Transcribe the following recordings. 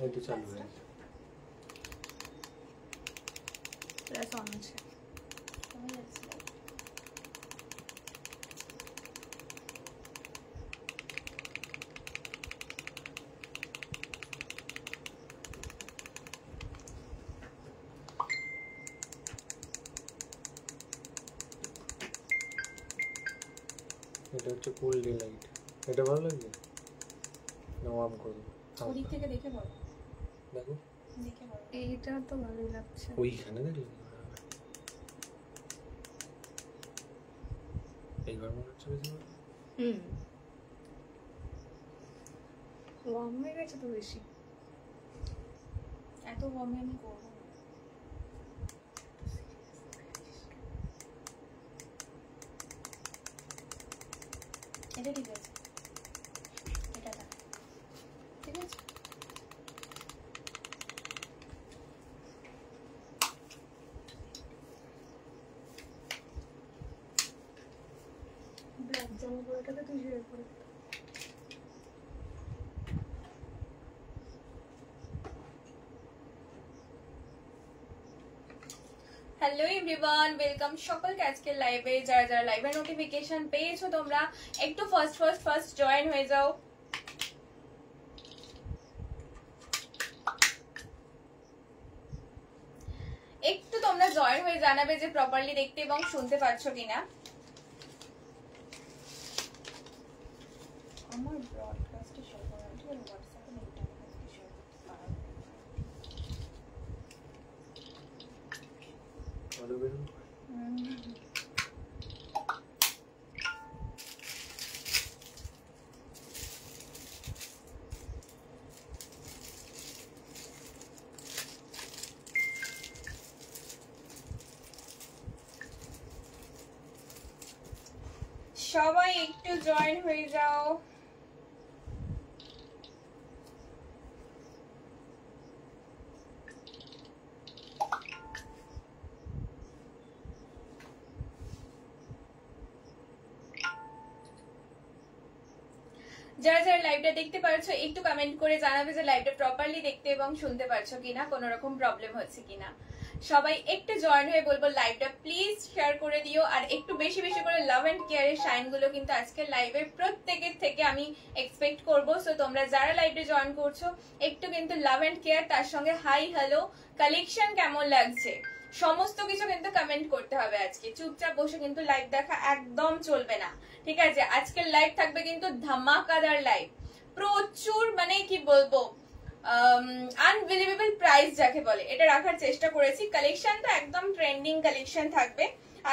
এটা চালু হয়ে গেছে। প্লাস অন আছে। এটা হচ্ছে কুল ডে লাইট। এটা ভালো লাগে না? অন করব ওদিক থেকে দেখে বলো। দেখো দেখে বলো। এইটা তো ভালোই লাগছে। ওইখানে দেখলে এইবার মনে হচ্ছে বেশি ভালো। ওয়ার্ম হয়ে গেছে তো বেশি। এত ওয়ার্মে আমি করবো না। এটা ঠিক আছে, এটা না ঠিক আছে। ব্ল্যাক জামা পরাটাকে তুই শেয়ার করে দে। হ্যালো এভরিওয়ান, ওয়েলকাম সকলকে আজকের লাইভে। যারা যারা লাইভের নোটিফিকেশন পেয়েছো তোমরা একটু ফার্স্ট জয়েন হয়ে যাও। একটু তোমরা জয়েন হয়ে জানাবে যে প্রপারলি দেখতে এবং শুনতে পাচ্ছ কিনা। আমার ব্রডকাস্টে শেয়ার করা আছে আর হোয়াটসঅ্যাপে লিংকটা আমাকে শেয়ার করতে পারো। ভালো বেরোলো। সবাই একটু জয়েন হয়ে যাও। যারা যারা লাইভটা দেখতে পারছো একটু কমেন্ট করে জানাবে যে লাইভটা প্রপারলি দেখতে এবং শুনতে পারছো কিনা, কোনো রকম প্রবলেম হচ্ছে কিনা। সবাই একটু জয়েন হয়ে বলবো লাইভটা প্লিজ শেয়ার করে দিও। আর একটু বেশি বেশি করে লাভ এন্ড কেয়ারের সাইন গুলো কিন্তু আজকে লাইভের প্রত্যেকের থেকে আমি এক্সপেক্ট করবো। সো তোমরা যারা লাইভে জয়েন করছো একটু কিন্তু লাভ এন্ড কেয়ার, তার সঙ্গে হাই হ্যালো, কালেকশন কেমন লাগছে, সমস্ত কিছু কিন্তু কমেন্ট করতে হবে। আজকে চুপচাপ বসে কিন্তু লাইভ দেখা একদম চলবে না, ঠিক আছে? আজকের লাইভ থাকবে কিন্তু ধামাকাদার লাইভ, প্রচুর মানে কি বলবো আনবিলিভেবল প্রাইস যাকে বলে এটা রাখার চেষ্টা করেছি। কালেকশন তো একদম ট্রেন্ডিং কালেকশন থাকবে,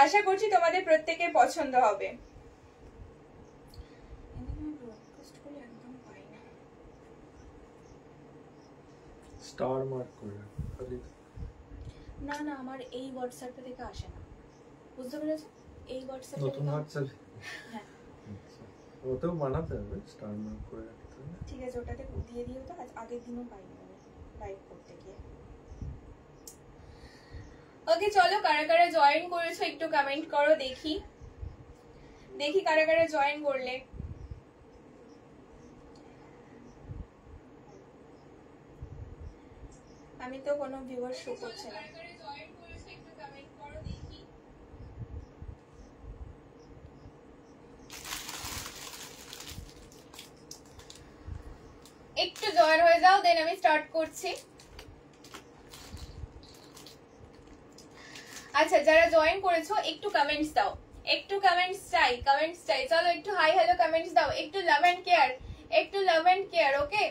আশা করছি তোমাদের প্রত্যেকের পছন্দ হবে। স্টার মার্ক করে খালি না না, আমার এই হোয়াটসঅ্যাপটা থেকে আসে না, বুঝতে পেরেছো? এই হোয়াটসঅ্যাপ নতুন হোয়াটসঅ্যাপ। হ্যাঁ ওতেও বানাতে হবে স্টার মার্ক করে রাখতে হবে। ঠিক আছে, ওটাতে দিয়ে দিও তো। আজ আগের দিনও পাইনি আমি লাইভ করতে গিয়ে। ওকে চলো, কারা কারা জয়েন করেছো একটু কমেন্ট করো, দেখি দেখি কারা কারা জয়েন করলে। আমি তো কোনো ভিউয়ার শো করছে না। একটু জয়েন হয়ে যাও, দেন আমি স্টার্ট করছি। আচ্ছা যারা জয়েন করেছো একটু কমেন্টস দাও, একটু কমেন্টস চাই, কমেন্টস চাই। চলো একটু হাই হ্যালো কমেন্টস দাও, একটু লাভ এন্ড কেয়ার, একটু লাভ এন্ড কেয়ার। ওকে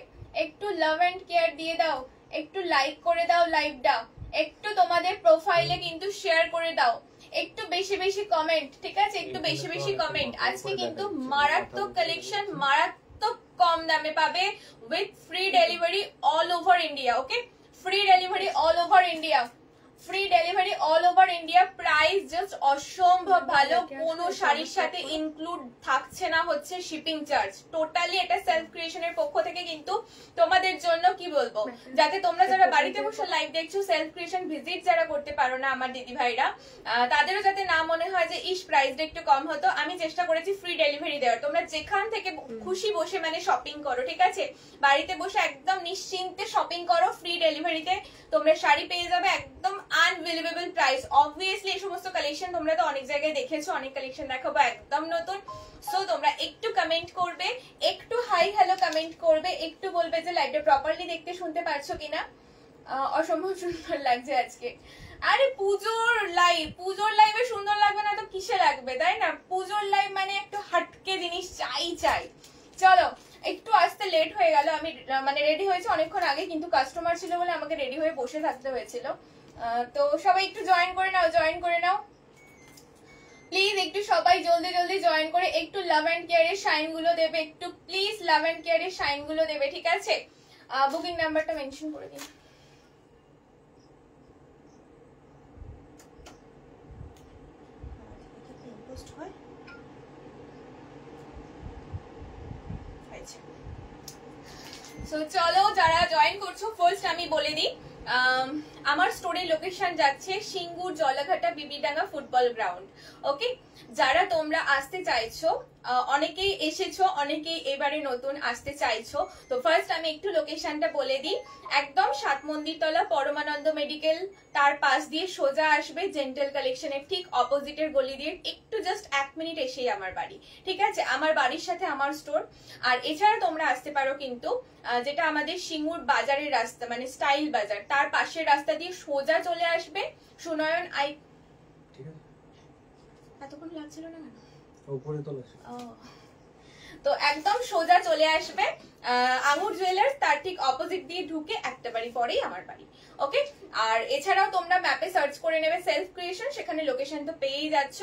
একটু লাভ এন্ড কেয়ার দিয়ে দাও, একটু লাইক করে দাও লাইভটা, একটু তোমাদের প্রোফাইলে কিন্তু শেয়ার করে দাও, একটু বেশি বেশি কমেন্ট, ঠিক আছে? একটু বেশি বেশি কমেন্ট। আজকে কিন্তু মারাত্মক কালেকশন, মারাত্মক কম দামে পাবে with free delivery all over India. Okay, free delivery all over India, free delivery all over India, price just অসম্ভব ভালো, কোনো শাড়ির সাথে ইনক্লুড থাকছে না হচ্ছে শিপিং চার্জ, টোটালি এটা সেলফ ক্রিয়েশনের পক্ষ থেকে কিন্তু তোমাদের জন্য কি বলবো, যাতে তোমরা যারা বাড়িতে বসে লাইভ দেখছো, সেলফ ক্রিয়েশন ভিজিট যারা করতে পারো না আমার দিদি ভাইরা, তাদেরও যাতে না মনে হয় যে ইস প্রাইসটা একটু কম হতো, আমি চেষ্টা করেছি ফ্রি ডেলিভারি দেওয়ার। তোমরা যেখান থেকে খুশি বসে মানে শপিং করো, ঠিক আছে, বাড়িতে বসে একদম নিশ্চিন্তে শপিং করো, ফ্রি ডেলিভারিতে তোমরা শাড়ি পেয়ে যাবে একদম আনবিলিভেবল প্রাইস। অবভিয়াসলি এই সমস্ত কালেকশন তোমরা তো অনেক জায়গায় দেখেছো, অনেক কালেকশন দেখাবো একদম নতুন। সো তোমরা একটু কমেন্ট করবে, একটু হাই হ্যালো কমেন্ট করবে, একটু বলবে যে লাইভটা প্রপারলি দেখতে শুনতে পারছো কিনা। অসম্ভব সুন্দর লাগছে আজকে। আরে পুজোর লাইভে সুন্দর লাগবে না তো কিসে লাগবে, তাই না? পুজোর লাইভ মানে একটু হাটকে জিনিস চাই। চলো, একটু আসতে লেট হয়ে গেল, আমি মানে রেডি হয়েছে অনেকক্ষণ আগে, কিন্তু কাস্টমার ছিল বলে আমাকে রেডি হয়ে বসে থাকতে হয়েছিল। তো সবাই একটু জয়েন করে নাও প্লিজ, একটু সবাই জলদি জয়েন করে একটু লাভ এন্ড কেয়ারের শাইন গুলো দেবে, একটু প্লিজ লাভ এন্ড কেয়ারের শাইন গুলো দেবে, ঠিক আছে? বুকিং নাম্বারটা মেনশন করে দিন। সো চলো, যারা জয়েন করছো ফার্স্ট আমি বলে দিই, আমার স্টোরের লোকেশন যাচ্ছে সিঙ্গুর জলাঘাটা বিবিডাঙ্গা ফুটবল গ্রাউন্ড। ওকে, যারা তোমরা আসতে চাইছো, অনেকেই এসেছো, অনেকেই এবারে নতুন আসতে চাইছো, তো ফার্স্ট আমি একটু লোকেশনটা বলে দিই। একদম 7 মন্দিরতলা পরমানন্দ মেডিকেল, তার পাশ দিয়ে সোজা আসবে জেন্টেল কালেকশনের ঠিক অপোজিটের গলি দিয়ে একটু জাস্ট 1 মিনিট এসেই আমার বাড়ি, ঠিক আছে? আমার বাড়ির সাথে আমার স্টোর। আর এছাড়া তোমরা আসতে পারো কিন্তু যেটা আমাদের সিঙ্গুর বাজারের রাস্তা, মানে স্টাইল বাজার, তার পাশের রাস্তা দিয়ে সোজা চলে আসবে সুনয়ন আই। ঠিক আছে, এতক্ষণ লাগছিল না কেন? উপরে তোলা তো একদম সোজা চলে আসবে আঙুর জুয়েলার্স, তার ঠিক অপোজিট দিয়ে ঢুকে একটা বাড়ি পরেই আমার বাড়ি। ওকে, আর এছাড়াও তোমরা ম্যাপে সার্চ করে নেবে সেলফ ক্রিয়েশন, সেখানে লোকেশন তো পেয়েই যাচ্ছ।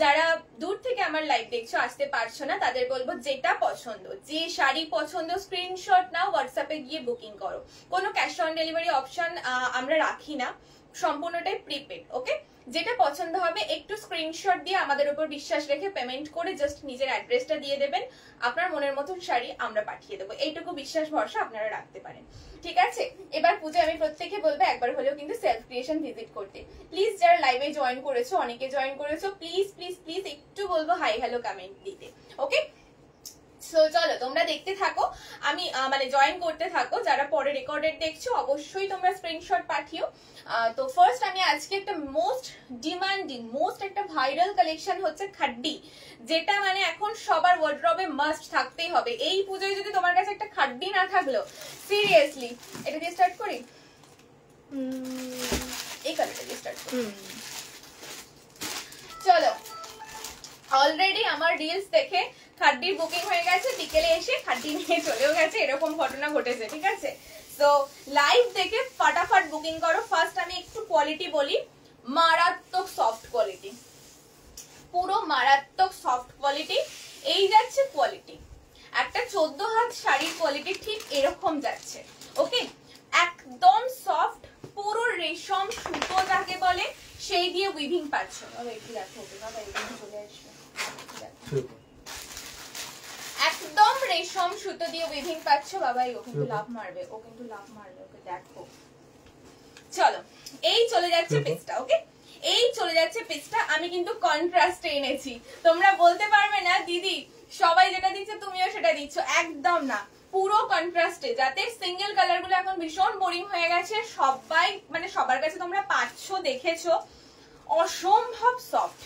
যারা দূর থেকে আমার লাইভ দেখছো, আসতে পারছো না, তাদের বলবো যেটা পছন্দ, যে শাড়ি পছন্দ, স্ক্রিনশট নাও, হোয়াটসঅ্যাপে গিয়ে বুকিং করো। কোনো ক্যাশ অন ডেলিভারি অপশন আমরা রাখি না, সম্পূর্ণটাই প্রিপেড। ওকে, যেটা পছন্দ হবে একটু স্ক্রিনশট দিয়ে আমাদের উপর বিশ্বাস রেখে পেমেন্ট করে জাস্ট নিজের অ্যাড্রেসটা দিয়ে দেবেন, আপনার মনের মতন শাড়ি আমরা পাঠিয়ে দেবো। এইটুকু বিশ্বাস ভরসা আপনারা রাখতে পারেন, ঠিক আছে? এবার পুজো আমি প্রত্যেকে বলবো একবার হলেও কিন্তু সেলফ ক্রিয়েশন ভিজিট করতে। প্লিজ যারা লাইভে জয়েন করেছো, অনেকে জয়েন করেছো, প্লিজ প্লিজ প্লিজ একটু বলবো হাই হ্যালো কমেন্ট দিতে। ওকে, সো চলো তোমরা দেখতে থাকো, আমি মানে জয়েন করতে থাকো। যারা পরে রেকর্ডেড দেখছো অবশ্যই তোমরা স্ক্রিনশট পাঠিও। তো ফার্স্ট আমি আজকে একটা মোস্ট ডিমান্ডিং, মোস্ট একটা ভাইরাল কালেকশন হচ্ছে খাড্ডি, যেটা মানে এখন সবার ওয়ার্ডরোবে মাস্ট থাকতেই হবে। এই পুজোয় যদি তোমার কাছে একটা খাড্ডি না থাকলো, সিরিয়াসলি। এটা দিয়ে স্টার্ট করি, এই কালারটা দিয়ে স্টার্ট করি। চলো, অলরেডি আমার রিলস দেখে খাড্ডির বুকিং হয়ে গেছে, বিকেলে এসে খাড্ডি নিয়ে চলেও গেছে, এরকম ঘটনা ঘটেছে, ঠিক আছে? তো লাইভ দেখে ফাটাফাট বুকিং করো। ফার্স্ট আমি একটু কোয়ালিটি বলি, মারাত্মক সফট কোয়ালিটি, পুরো মারাত্মক সফট কোয়ালিটি। এই যাচ্ছে কোয়ালিটি, একটা 14 হাত শাড়ির কোয়ালিটি ঠিক এরকম যাচ্ছে। ওকে, একদম সফট, পুরো রেশম সুতো যাকে বলে সেই দিয়ে উইভিং পাচ্ছ। একটু দেখো বাবা, এখানে চলে আসবে, একদম রেশম সুতো দিয়ে উইভিং পাচ্ছ বাবা। ও কিন্তু লাভ মারবে, ওকে দেখো। চলো, এই চলে যাচ্ছে পিসটা। ওকে, এই চলে যাচ্ছে পিসটা। আমি কিন্তু কন্ট্রাস্টে এনেছি, তোমরা বলতে পারবে না দিদি সবাই যেটা দিচ্ছে তুমিও সেটা দিচ্ছ, একদম না, পুরো কন্ট্রাস্টে, যাতে সিঙ্গেল কালার গুলো এখন ভীষণ বোরিং হয়ে গেছে, সবাই মানে সবার কাছে তোমরা পাচ্ছ, দেখেছো, অসম্ভব সফট,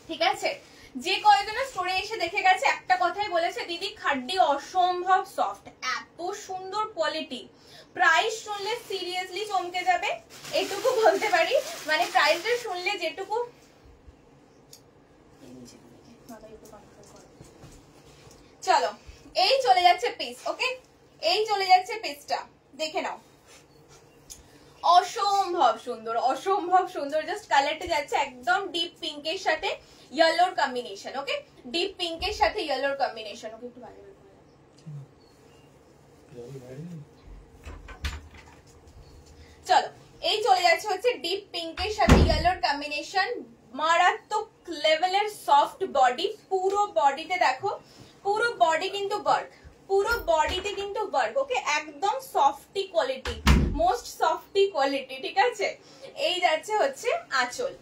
ঠিক আছে? যে কয়েকজন স্টোরে এসে দেখে গেছে একটা কথাই বলেছে, দিদি খাড্ডি অসম্ভব সফট, এত সুন্দর কোয়ালিটি। প্রাইস শুনলে সিরিয়াসলি চমকে যাবে, এটুকু বলতে পারি, মানে প্রাইসটা শুনলে যেটুকু। চলো, এই চলে যাচ্ছে পিস। ওকে, এই চলে যাচ্ছে পিসটা, দেখে নাও, অসম্ভব সুন্দর, অসম্ভব সুন্দর। জাস্ট কালারটা যাচ্ছে একদম ডিপ পিঙ্কের সাথে ইয়েলোর কম্বিনেশন। ওকে, ডিপ পিঙ্কের সাথে ইয়েলোর কম্বিনেশন। ওকে, একটু বাইরে বের করে দাও। চলো, এই চলে যাচ্ছে হচ্ছে ডিপ পিঙ্কের সাথে ইয়েলোর কম্বিনেশন, মারাত্মক লেভেলের সফট বডি, পুরো বডিতে দেখো, পুরো বডি কিন্তু ওয়ার্ক, পুরো বডিতে কিন্তু ওয়ার্ক, ওকে, একদম softy quality, most softy quality, ঠিক আছে। এই যাচ্ছে হচ্ছে আঁচল,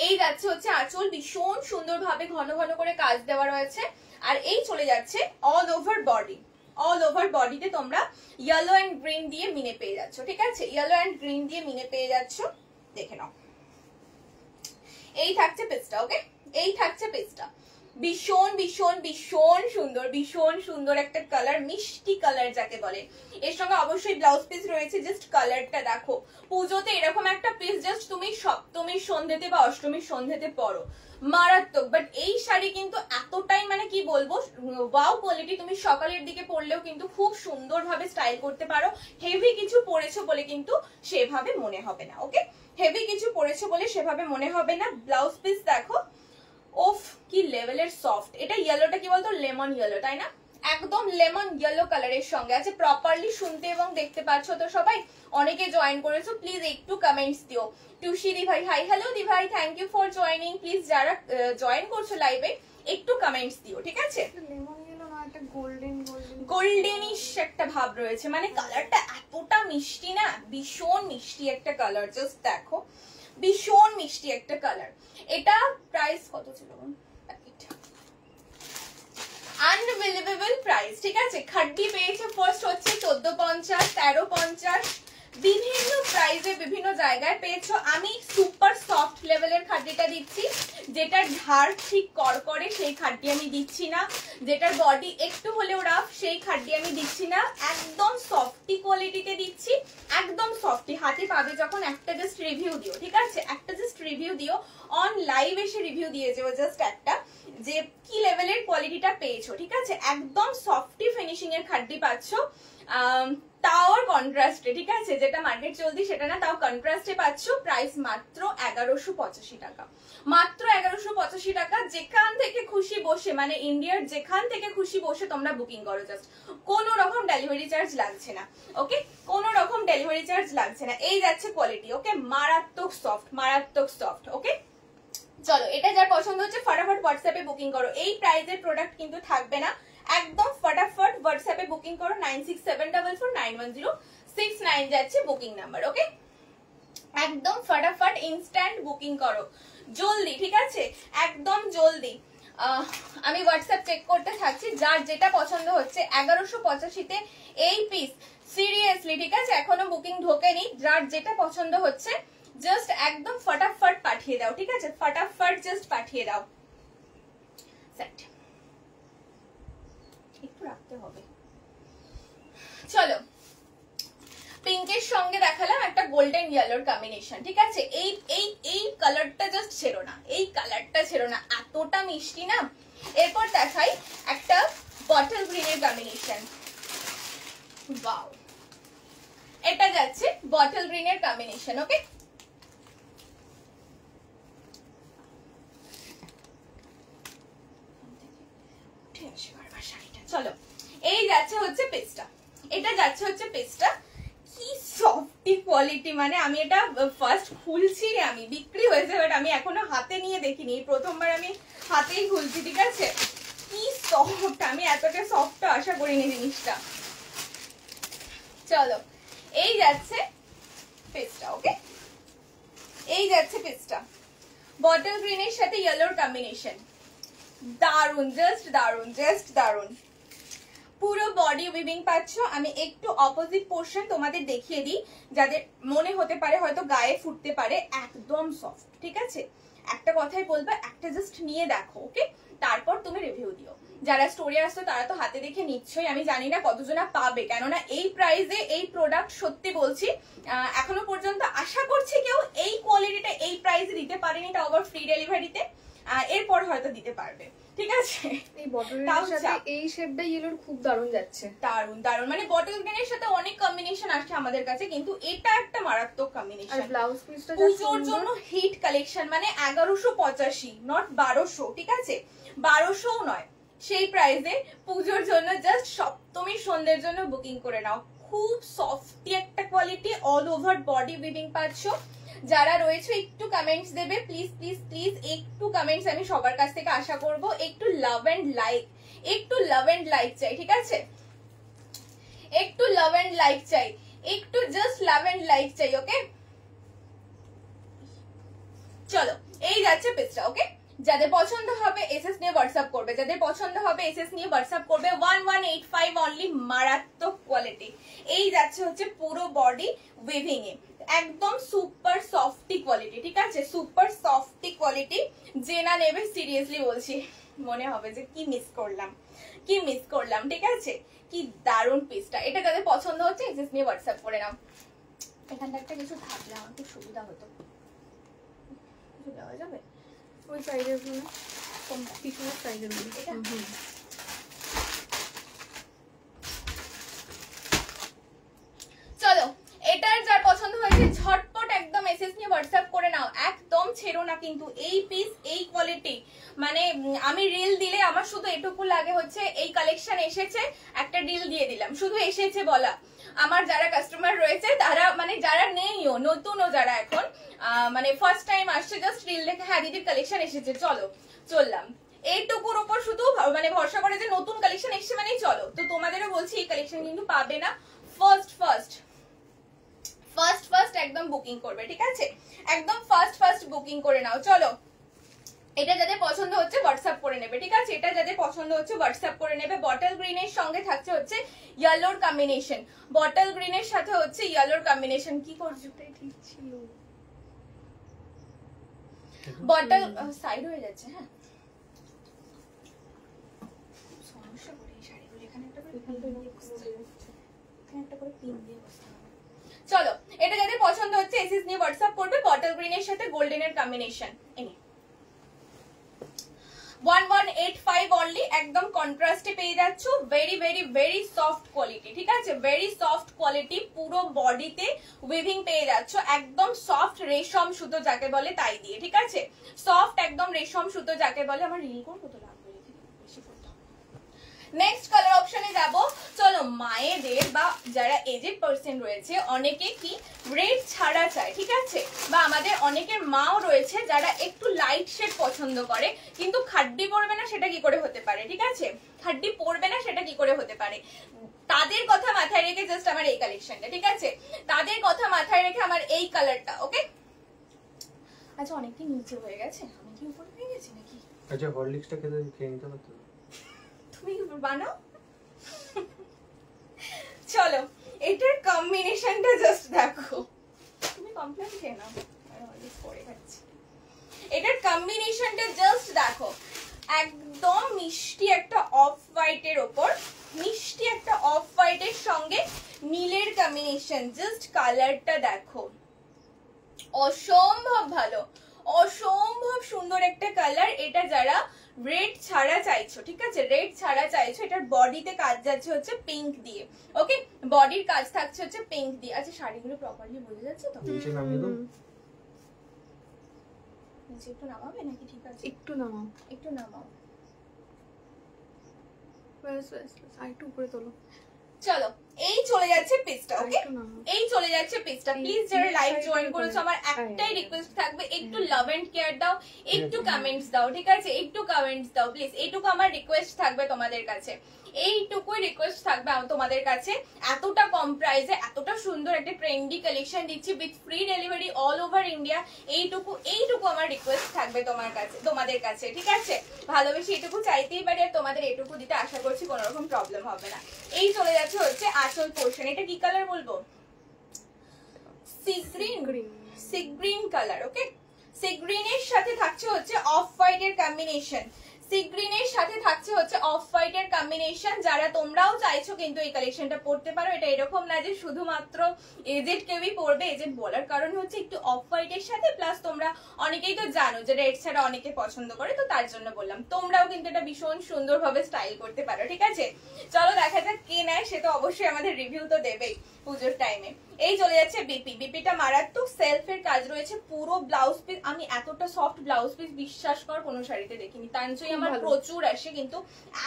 এই যাচ্ছে হচ্ছে আঁচল, ভীষণ সুন্দরভাবে ঘন ঘন করে কাজ দেওয়া রয়েছে। আর এই চলে যাচ্ছে all over body, all over বডিতে তোমরা ইয়েলো এন্ড গ্রিন দিয়ে মিনে পেয়ে যাচ্ছ, ঠিক আছে, ইয়েলো এন্ড গ্রিন দিয়ে মিনে পেয়ে যাচ্ছ, দেখে নাও। এই থাকছে পিসটা, ওকে, এই থাকছে পিসটা, ভীষণ ভীষণ ভীষণ সুন্দর, ভীষণ সুন্দর একটা কালার, মিষ্টি কালার যাকে বলে। এর সঙ্গে অবশ্যই ব্লাউজ পিস রয়েছে, জাস্ট কালারটা দেখো। পুজোতে এরকম একটা পিস জাস্ট তুমি সপ্তমীর সন্ধ্যেতে বা অষ্টমীর সন্ধ্যেতে পরো, মারাত্মক। বাট এই শাড়ি কিন্তু এতটাই মানে কি বলবো ওয়াও কোয়ালিটি, তুমি সকালের দিকে পরলেও কিন্তু খুব সুন্দরভাবে স্টাইল করতে পারো। হেভি কিছু পরেছো বলে কিন্তু সেভাবে মনে হবে না, ওকে, হেভি কিছু পরেছো বলে সেভাবে মনে হবে না। ব্লাউজ পিস দেখো, ওফ কি লেভেলের সফট। এটা ইয়েলোটা কি বলতো, লেমন ইয়েলো, তাই না, একদম লেমন ইয়েলো কালারের সঙ্গে আছে। প্রপারলি শুনতে এবং দেখতে পাচ্ছ তো সবাই? অনেকে জয়েন করেছো, প্লিজ একটু কমেন্টস দিও। টুসি দি ভাই, হাই হ্যালো দি ভাই, thank you for joining. Please যারা জয়েন করছো লাইভে একটু কমেন্টস দিও, ঠিক আছে। লেমন ইয়েলো না, একটা গোল্ডেন গোল্ডেন গোল্ডেনিশ একটা ভাব রয়েছে, মানে কালারটা এতটা মিষ্টি না, ভীষণ মিষ্টি একটা কালার, জাস্ট দেখো, ভীষণ মিষ্টি একটা কালার। এটা প্রাইস কত ছিল? আনবিলিভেবল প্রাইস, ঠিক আছে। খাড্ডি পেয়েছে ফার্স্ট হচ্ছে 1450, 1350, বিভিন্ন প্রাইসে বিভিন্ন জায়গায় পেয়েছো। আমি সুপার সফট লেভেলের খাড্ডিটা দিচ্ছি, যেটার ঝাড় ঠিক করকরে সেই খাড্ডি আমি দিচ্ছি না, যেটার বডি একটু হলেও রাফ সেই খাড্ডি আমি দিচ্ছি না, একদম সফটি কোয়ালিটিতে দিচ্ছি, একদম সফটি। হাতে পাবে যখন একটা জাস্ট রিভিউ দিও, ঠিক আছে, একটা জাস্ট রিভিউ দিও, অন লাইভ এসে রিভিউ দিয়ে যাও জাস্ট একটা, যে কি লেভেলের কোয়ালিটিটা পেয়েছো, ঠিক আছে। একদম সফটি ফিনিশিং এর খাড্ডি পাচ্ছ, তাও কন্ট্রাস্টে, ঠিক আছে, যেটা মার্কেট চলতি সেটা না, তাও কন্ট্রাস্টে পাচ্ছ। প্রাইস মাত্র 1185 টাকা, মাত্র 1185 টাকা। যেখান থেকে খুশি বসে, মানে ইন্ডিয়ার যেখান থেকে খুশি বসে তোমরা বুকিং করো, জাস্ট কোনো রকম ডেলিভারি চার্জ লাগছে না, ওকে, কোনো রকম ডেলিভারি চার্জ লাগছে না। এই যাচ্ছে কোয়ালিটি, ওকে, মারাত্মক সফট, মারাত্মক সফট, ওকে। চলো, এটা যার পছন্দ হচ্ছে ফটাফট হোয়াটসঅ্যাপে বুকিং করো। এই প্রাইজের প্রোডাক্ট কিন্তু থাকবে না, একদম ফটাফট হোয়াটসঅ্যাপে বুকিং করো। 9674491069 যাচ্ছে বুকিং নাম্বার, ওকে, একদম ফটাফট ইনস্ট্যান্ট বুকিং করো জলদি, ঠিক আছে, একদম জলদি। আমি হোয়াটসঅ্যাপ চেক করতে থাকছি, যার যেটা পছন্দ হচ্ছে 1185-তে এই পিস, সিরিয়াসলি, ঠিক আছে, এখনো বুকিং ঢোকেনি। যার যেটা পছন্দ হচ্ছে জাস্ট একদম ফটাফট পাঠিয়ে দাও, ঠিক আছে, ফটাফট জাস্ট পাঠিয়ে দাও। সেট একটু রাখতে হবে। চলো, পিঙ্কের সঙ্গে দেখালাম একটা গোল্ডেন ইয়েলোর কম্বিনেশন, ঠিক আছে। এই এই এই কালারটা জাস্ট ছেড়ো না, এই কালারটা ছেড়ো না, এতটা মিষ্টি না। এরপর দেখাই একটা বটল গ্রিনের কম্বিনেশন, ওয়াও, এটা যাচ্ছে বটল গ্রিনের কম্বিনেশন, ওকে। চলো, এই যাচ্ছে হচ্ছে পেস্টটা, এটা যাচ্ছে হচ্ছে পেস্টটা, কি সফটি কোয়ালিটি, মানে আমি এটা ফার্স্ট খুলছি, আমি বিক্রি হয়েছে বাট আমি এখনো হাতে নিয়ে দেখিনি, প্রথমবার আমি হাতেই খুলছি, ঠিক আছে। কি সফট, আমি এতটা সফট আশা করিনি জিনিসটা। চলো, এই যাচ্ছে পেস্টটা, ওকে, এই যাচ্ছে পেস্টটা, বটল গ্রিনের সাথে ইয়েলোর কম্বিনেশন, দারুন, জাস্ট দারুন, জাস্ট দারুন। পুরো বডি উইভিং পাচ্ছ। আমি একটু অপোজিট পোর্শন তোমাদের দেখিয়ে দিই, যাদের মনে হতে পারে হয়তো গায়ে ফুটতে পারে, একদম সফট, ঠিক আছে। একটা কথাই বলবো, একটা জাস্ট নিয়ে দেখো, ওকে, তারপর তুমি রিভিউ দিও। যারা স্টোরে আসছো তারা তো হাতে দেখে নিচ্ছই, আমি জানি না কতজনা পাবে, কেননা এই প্রাইসে এই প্রোডাক্ট সত্যি বলছি এখনো পর্যন্ত আশা করছি কেউ এই কোয়ালিটিটা এই প্রাইসে দিতে পারেনি, তাও আবার ফ্রি ডেলিভারিতে। এরপর হয়তো দিতে পারবে, ঠিক আছে। এই বটলের সাথে এই শেডটা ইয়েলোর খুব দারুণ যাচ্ছে, দারুণ দারুণ, মানে বটল গ্রিনের সাথে অনেক কম্বিনেশন আসছে আমাদের কাছে, কিন্তু এটা একটা মারাত্মক কম্বিনেশন। আর ব্লাউজ পিসটা পুজোর জন্য হিট কালেকশন, মানে 1185, নট 1200, ঠিক আছে, 1200 নয়, সেই প্রাইসে পুজোর জন্য জাস্ট সপ্তমীর সন্ধ্যের জন্য বুকিং করে নাও। খুব সফটি একটা quality, all over body weaving পাচ্ছ। যারা রয়েছে একটু কমেন্টস দেবে প্লিজ প্লিজ প্লিজ, একটু কমেন্টস আমি সবার কাছ থেকে আশা করব। একটু লাভ এন্ড লাইক, একটু লাভ এন্ড লাইক চাই, ঠিক আছে? একটু লাভ এন্ড লাইক চাই, একটু জাস্ট লাভ এন্ড লাইক চাই। ওকে চলো, এই যাচ্ছে পিসটা। ওকে, যাদের পছন্দ হবে এসএস নিয়ে হোয়াটসঅ্যাপ করবে, যাদের পছন্দ হবে এসএস নিয়ে হোয়াটসঅ্যাপ করবে। 1185 অনলি, মারাত্মক কোয়ালিটি। এই যাচ্ছে হচ্ছে পুরো বডি উইভিং এ, একদম সুপার সফটি কোয়ালিটি, ঠিক আছে? Super softy quality. যে না নেবে সিরিয়াসলি বলছি মনে হবে যে কি মিস করলাম, কি মিস করলাম, ঠিক আছে? কি দারুণ পিসটা। এটা যাদের পছন্দ হচ্ছে এসএস নিয়ে হোয়াটসঅ্যাপ করে নাও। এখানটা একটা কিছু থাকলে আমার খুব সুবিধা হতো। কিছু দেওয়া যাবে ওই সাইডের গুলো, কোনটা? পিছনের সাইডের গুলো। এটা? চলো, এটার যার পছন্দ হয়েছে ঝটপট একদম এসএস নিয়ে হোয়াটসঅ্যাপ করে নাও, একদম ছেড়ো না কিন্তু। এই পিস, এই কোয়ালিটি, মানে আমি রিল দিলে আমার শুধু এটুকু লাগে হচ্ছে এই কালেকশন এসেছে, একটা রিল দিয়ে দিলাম, শুধু এসেছে বলা। আমার যারা কাস্টমার রয়েছে তারা, মানে যারা নেইও, নতুনও যারা এখন মানে ফার্স্ট টাইম আসছে, জাস্ট রিল দেখে হ্যাঁ দিদির কালেকশন এসেছে চলো চললাম, এইটুকুর উপর শুধু মানে ভরসা করে যে নতুন কালেকশন এসছে মানেই চলো। তো তোমাদেরও বলছি এই কালেকশন কিন্তু পাবে না, ফার্স্ট একদম বুকিং করবে, ঠিক আছে? একদম ফার্স্ট বুকিং করে নাও। চলো, এটা যাদের পছন্দ হচ্ছে হোয়াটসঅ্যাপ করে নেবে, ঠিক আছে? এটা যাদের পছন্দ হচ্ছে হোয়াটসঅ্যাপ করে নেবে। বটল গ্রিনের সঙ্গে থাকছে হচ্ছে ইয়েলোর কম্বিনেশন, বটল গ্রিনের সাথে হচ্ছে ইয়েলোর কম্বিনেশন। কি করছো? ঠিক ছিল, বটল সাইড হয়ে যাচ্ছে। হ্যাঁ, সমস্যা করে এই শাড়িগুলো এখানে একটা করে পিন দিয়ে বসতে হবে, এখানে একটা করে পিন দিয়ে বসতে হবে। চলো, এটা যাদের পছন্দ হচ্ছে এসএস নিয়ে হোয়াটসঅ্যাপ করবে। বটল গ্রিনের সাথে গোল্ডেনের কম্বিনেশন, এনে 1185 অনলি, একদম কন্ট্রাস্টে পেয়ে যাচ্ছ। Very very very soft quality, ঠিক আছে? ভেরি সফট কোয়ালিটি, পুরো বডিতে উইভিং পেয়ে যাচ্ছ, একদম সফট রেশম সুতো যাকে বলে তাই দিয়ে, ঠিক আছে? সফট একদম রেশম সুতো যাকে বলে। আমার রিল করবো তো লাগবে, বেশি করতে হবে। নেক্সট কালার অপশনে যাব। চলো, মায়েদের বা যারা এজেড পার্সন রয়েছে অনেকে কি রেড ছাড়া চায়, ঠিক আছে? বা আমাদের অনেকের মাও রয়েছে যারা একটু লাইট শেড পছন্দ করে, কিন্তু খাড্ডি পড়বে না সেটা কি করে হতে পারে, ঠিক আছে? খাড্ডি পড়বে না সেটা কি করে হতে পারে, তাদের কথা মাথায় রেখে জাস্ট আমার এই কালেকশনটা, ঠিক আছে? তাদের কথা মাথায় রেখে আমার এই কালারটা। ওকে, আচ্ছা অনেকটা নিচে হয়ে গেছে, আমি কি উপরে হয়ে গেছি নাকি? আচ্ছা, হরলিক্সটা খেয়ে নিতে পারতো? তুমি বানাও। চলো, এটার কম্বিনেশনটা জাস্ট দেখো। তুমি কমপ্লেন খেয়ে নাও, আমি অলরেডি করে খাচ্ছি। এটার কম্বিনেশনটা জাস্ট দেখো, একদম মিষ্টি একটা অফ হোয়াইটের ওপর, মিষ্টি একটা অফ হোয়াইটের সঙ্গে নীলের কম্বিনেশন। জাস্ট কালারটা দেখো, অসম্ভব ভালো, অসম্ভব সুন্দর একটা কালার। এটা যারা রেড ছাড়া চাইছো, ঠিক আছে? রেড ছাড়া চাইছো, এটার বডিতে কাজ যাচ্ছে হচ্ছে পিঙ্ক দিয়ে। ওকে, বডির কাজ থাকছে হচ্ছে পিঙ্ক দিয়ে। আচ্ছা, শাড়িগুলো প্রপারলি বোঝা যাচ্ছে তো? নিচে নামিয়ে দাও, নিচে একটু নামাবে নাকি? ঠিক আছে, একটু নামাও, একটু নামাও। ব্যাস ব্যাস, আর একটু উপরে তোলো। চলো, এই চলে যাচ্ছে পিসটা। ওকে, একটু নামাও। এই চলে যাচ্ছে পিসটা। প্লিজ যারা লাইভ জয়েন করেছো, আমার একটাই রিকোয়েস্ট থাকবে, একটু লাভ এন্ড কেয়ার দাও, একটু কমেন্টস দাও, ঠিক আছে? একটু কমেন্টস দাও প্লিজ, এইটুকু আমার রিকোয়েস্ট থাকবে তোমাদের কাছে, এইটুকুই রিকোয়েস্ট থাকবে তোমাদের কাছে। এতটা কম প্রাইসে এতটা সুন্দর একটা ট্রেন্ডি কালেকশন দিচ্ছি with free delivery all over India. এইটুকু আমার রিকোয়েস্ট থাকবে তোমার কাছে, তোমাদের কাছে, ঠিক আছে? ভালোবেসে এটুকু চাইতেই পারি, আর তোমাদের এটুকু দিতে আশা করছি কোনো রকম প্রবলেম হবে না। এই চলে যাচ্ছে হচ্ছে আঁচল পোর্শন। এটা কি কালার বলবো? Sea green colour. Okay, sea গ্রিনের সাথে থাকছে হচ্ছে অফ হোয়াইট এর কম্বিনেশন, সি গ্রিনের সাথে থাকছে হচ্ছে অফ হোয়াইট এর কম্বিনেশন। যারা তোমরাও চাইছো কিন্তু এই কালেকশনটা পড়তে পারো। এটা এরকম না যে শুধুমাত্র এজেড কেউই পড়বে, এজেড বলার কারণ হচ্ছে একটু অফ হোয়াইট এর সাথে প্লাস তোমরা অনেকেই তো জানো যে রেড ছাড়া অনেকে পছন্দ করে, তো তার জন্য বললাম তোমরাও কিন্তু এটা ভীষণ সুন্দরভাবে স্টাইল করতে পারো, ঠিক আছে? চলো দেখা যাক কে নেয়, সে তো অবশ্যই আমাদের রিভিউ তো দেবেই পুজোর টাইমে। এই চলে যাচ্ছে বিপিটা মারাত্মক সেলফের কাজ রয়েছে পুরো ব্লাউজ পিস। আমি এতটা সফট ব্লাউজ পিস বিশ্বাস কর কোনো শাড়িতে দেখিনি। তাঞ্চই আমার প্রচুর আসে, কিন্তু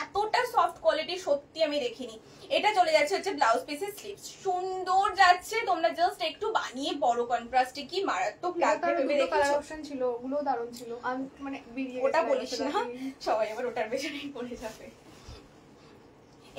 এতটা সফট কোয়ালিটি সত্যি আমি দেখিনি। এটা চলে যাচ্ছে হচ্ছে ব্লাউজ পিসের স্লিভস, সুন্দর যাচ্ছে। তোমরা জাস্ট একটু বানিয়ে বড় কন্ট্রাস্টে কি মারাত্মক লাগবে ভেবে দেখো। কালার অপশন ছিল, ওগুলো দারুণ ছিল। আমি মানে বেরিয়ে ওটা বলিস না, সবাই আবার ওটার পেছনেই পড়ে যাবে।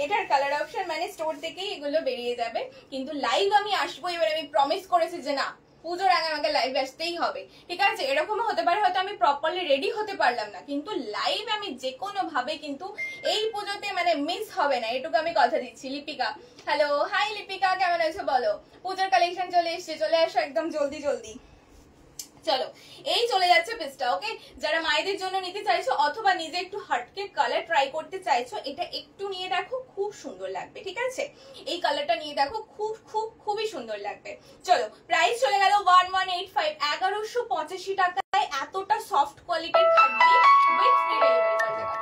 এটার কালার অপশন মানে স্টোর থেকেই এগুলো বেরিয়ে যাবে, কিন্তু লাইভ আমি আসবো। এবার আমি প্রমিস করেছি যে না, পুজোর আগে আমাকে লাইভ আসতেই হবে, ঠিক আছে? এরকমও হতে পারে হয়তো আমি প্রপারলি রেডি হতে পারলাম না, কিন্তু লাইভ আমি যে কোনো ভাবে কিন্তু এই পুজোতে মানে মিস হবে না, এটুকু আমি কথা দিচ্ছি। লিপিকা, হ্যালো, হাই লিপিকা, কেমন আছো বলো? পুজোর কালেকশন চলে এসছে, চলে আসো একদম জলদি জলদি। চলো, এই চলে যাচ্ছে পিসটা। ওকে, যারা মায়েদের জন্য নিতে চাইছো অথবা নিজে একটু হাটকে কালার ট্রাই করতে চাইছো, এটা একটু নিয়ে দেখো, খুব সুন্দর লাগবে, ঠিক আছে? এই কালারটা নিয়ে দেখো, খুবই সুন্দর লাগবে। চলো, প্রাইস চলে গেল 1185, 1185 টাকায় এতটা সফট কোয়ালিটির খাদ্য উইথ ফ্রি ডেলিভারি করা।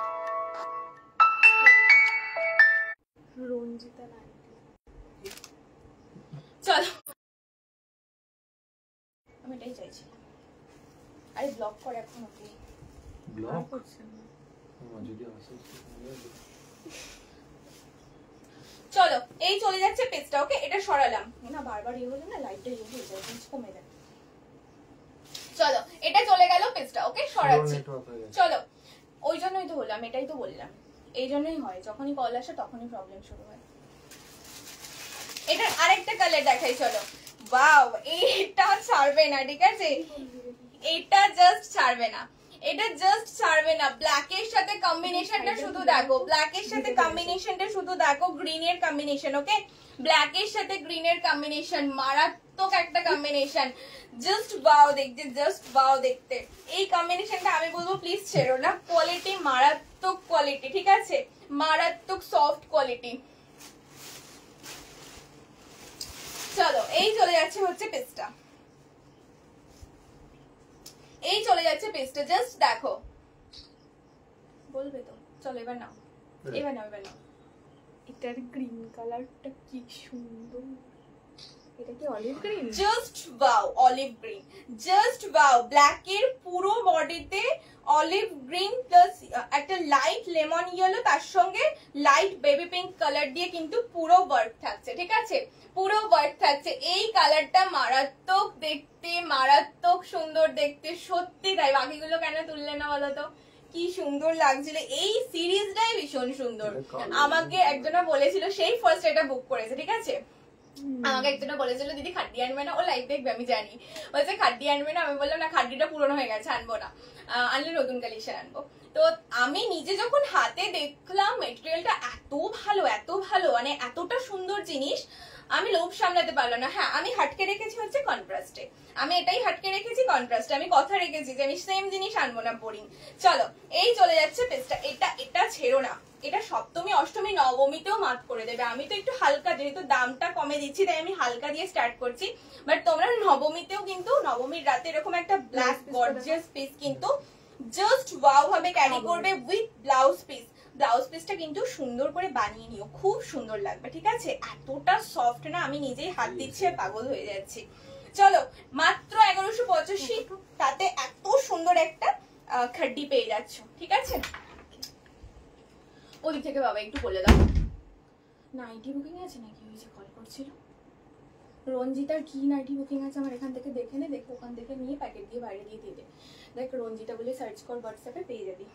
রঞ্জিতা নাই। চলো, আমি এটাই চাইছিলাম। আরে ব্লক করে এখন, ওকে ব্লক করছে না। যদি আসে চলো, এই চলে যাচ্ছে পেজটা। ওকে, এটা সরালাম না, বারবার ইয়ে হলে না লাইটটা ইয়ে হয়ে যায়, কমে যায়। চলো, এটা চলে গেল পেজটা। ওকে, সরাচ্ছি। চলো, ওই জন্যই তো বললাম, এটাই তো বললাম, এই জন্যই হয় যখনই কল আসে তখনই প্রবলেম শুরু হয়। এটার আরেকটা কালার দেখাই, চলো। ওয়াও, এটা ছাড়বে না, ঠিক আছে? এটা জাস্ট ছাড়বে না, এটা জাস্ট ছাড়বে না। ব্ল্যাকের সাথে কম্বিনেশনটা শুধু দেখো, ব্ল্যাকের সাথে কম্বিনেশনটা শুধু দেখো, গ্রিনের কম্বিনেশন। ওকে, ব্ল্যাকের সাথে গ্রিনের কম্বিনেশন, মারাত্মক একটা কম্বিনেশন। জাস্ট ওয়াও দেখতে, জাস্ট ওয়াও দেখতে। এই কম্বিনেশনটা আমি বলবো প্লিজ ছেড়ো না, কোয়ালিটি মারাত্মক কোয়ালিটি, ঠিক আছে? মারাত্মক সফট কোয়ালিটি। চলো, এই চলে যাচ্ছে হচ্ছে পিসটা, এই চলে যাচ্ছে পিসটা। জাস্ট দেখো, বলবে তো? চলো, এবার নাও, এবার নাও, এবার নাও। এটার গ্রিন কালারটা কি সুন্দর। এটা কি olive green? Just wow, olive green, just wow. Black এর পুরো বডিতে অলিভ গ্রিন প্লাস একটা লাইট লেমন ইয়েলো, তার সঙ্গে লাইট বেবি পিঙ্ক কালার দিয়ে কিন্তু পুরো ওয়ার্ক থাকছে, ঠিক আছে? পুরো ওয়ার্ক থাকছে। এই কালারটা মারাত্মক দেখতে, মারাত্মক সুন্দর দেখতে, সত্যি তাই। বাকিগুলো কেন তুললে না বলো তো? কি সুন্দর লাগছিল, এই সিরিজটাই ভীষণ সুন্দর। আমাকে একজনা বলেছিল, সেই ফার্স্ট এটা বুক করেছে, ঠিক আছে? আমাকে একজনা বলেছিল দিদি খাড্ডি আনবে না, ও লাইভ দেখবে আমি জানি, বলছে খাড্ডি আনবে না। আমি বললাম না, খাড্ডিটা পুরনো হয়ে গেছে, আনবো না, আনলে নতুন কালেকশন আনবো। তো আমি নিজে যখন হাতে দেখলাম মেটেরিয়ালটা এত ভালো, এত ভালো, মানে এতটা সুন্দর জিনিস, আমি লোভ সামলাতে পারলাম না। হ্যাঁ, আমি হাটকে রেখেছি হচ্ছে কন্ট্রাস্টে, আমি এটাই হাটকে রেখেছি কন্ট্রাস্টে। আমি কথা রেখেছি যে আমি সেম জিনিস আনবো না, বোরিং। চলো, এই চলে যাচ্ছে পেজটা। এটা ছেড়ো না, এটা সপ্তমী, অষ্টমী, নবমীতেও মাত করে দেবে। আমি তো একটু হালকা, যেহেতু দামটা কমে দিচ্ছি তাই আমি হালকা দিয়ে স্টার্ট করছি, বাট তোমরা নবমীতেও কিন্তু, নবমীর রাতে এরকম একটা ব্ল্যাক গর্জিয়াস পিস কিন্তু জাস্ট ওয়াও ভাবে ক্যারি করবে উইথ ব্লাউজ পিস। ব্লাউজ পিসটা কিন্তু সুন্দর করে বানিয়ে নিও, খুব সুন্দর লাগবে, ঠিক আছে? এতটা সফট না, আমি নিজেই হাত দিচ্ছি পাগল হয়ে যাচ্ছি। চলো, মাত্র 1185, তাতে এত সুন্দর একটা খাড্ডি পেয়ে যাচ্ছ, ঠিক আছে? ওই থেকে বাবা একটু বলে দাও, নাইটি বুকিং আছে নাকি? ওই যে কল করছিল রঞ্জিতার, কি নাইটি বুকিং আছে আমার এখান থেকে দেখে নে, দেখো ওখান থেকে নিয়ে প্যাকেট দিয়ে বাইরে দিয়ে দিয়ে দে। দেখ, রঞ্জিতা বলে সার্চ কর হোয়াটসঅ্যাপে, পেয়ে যাবি।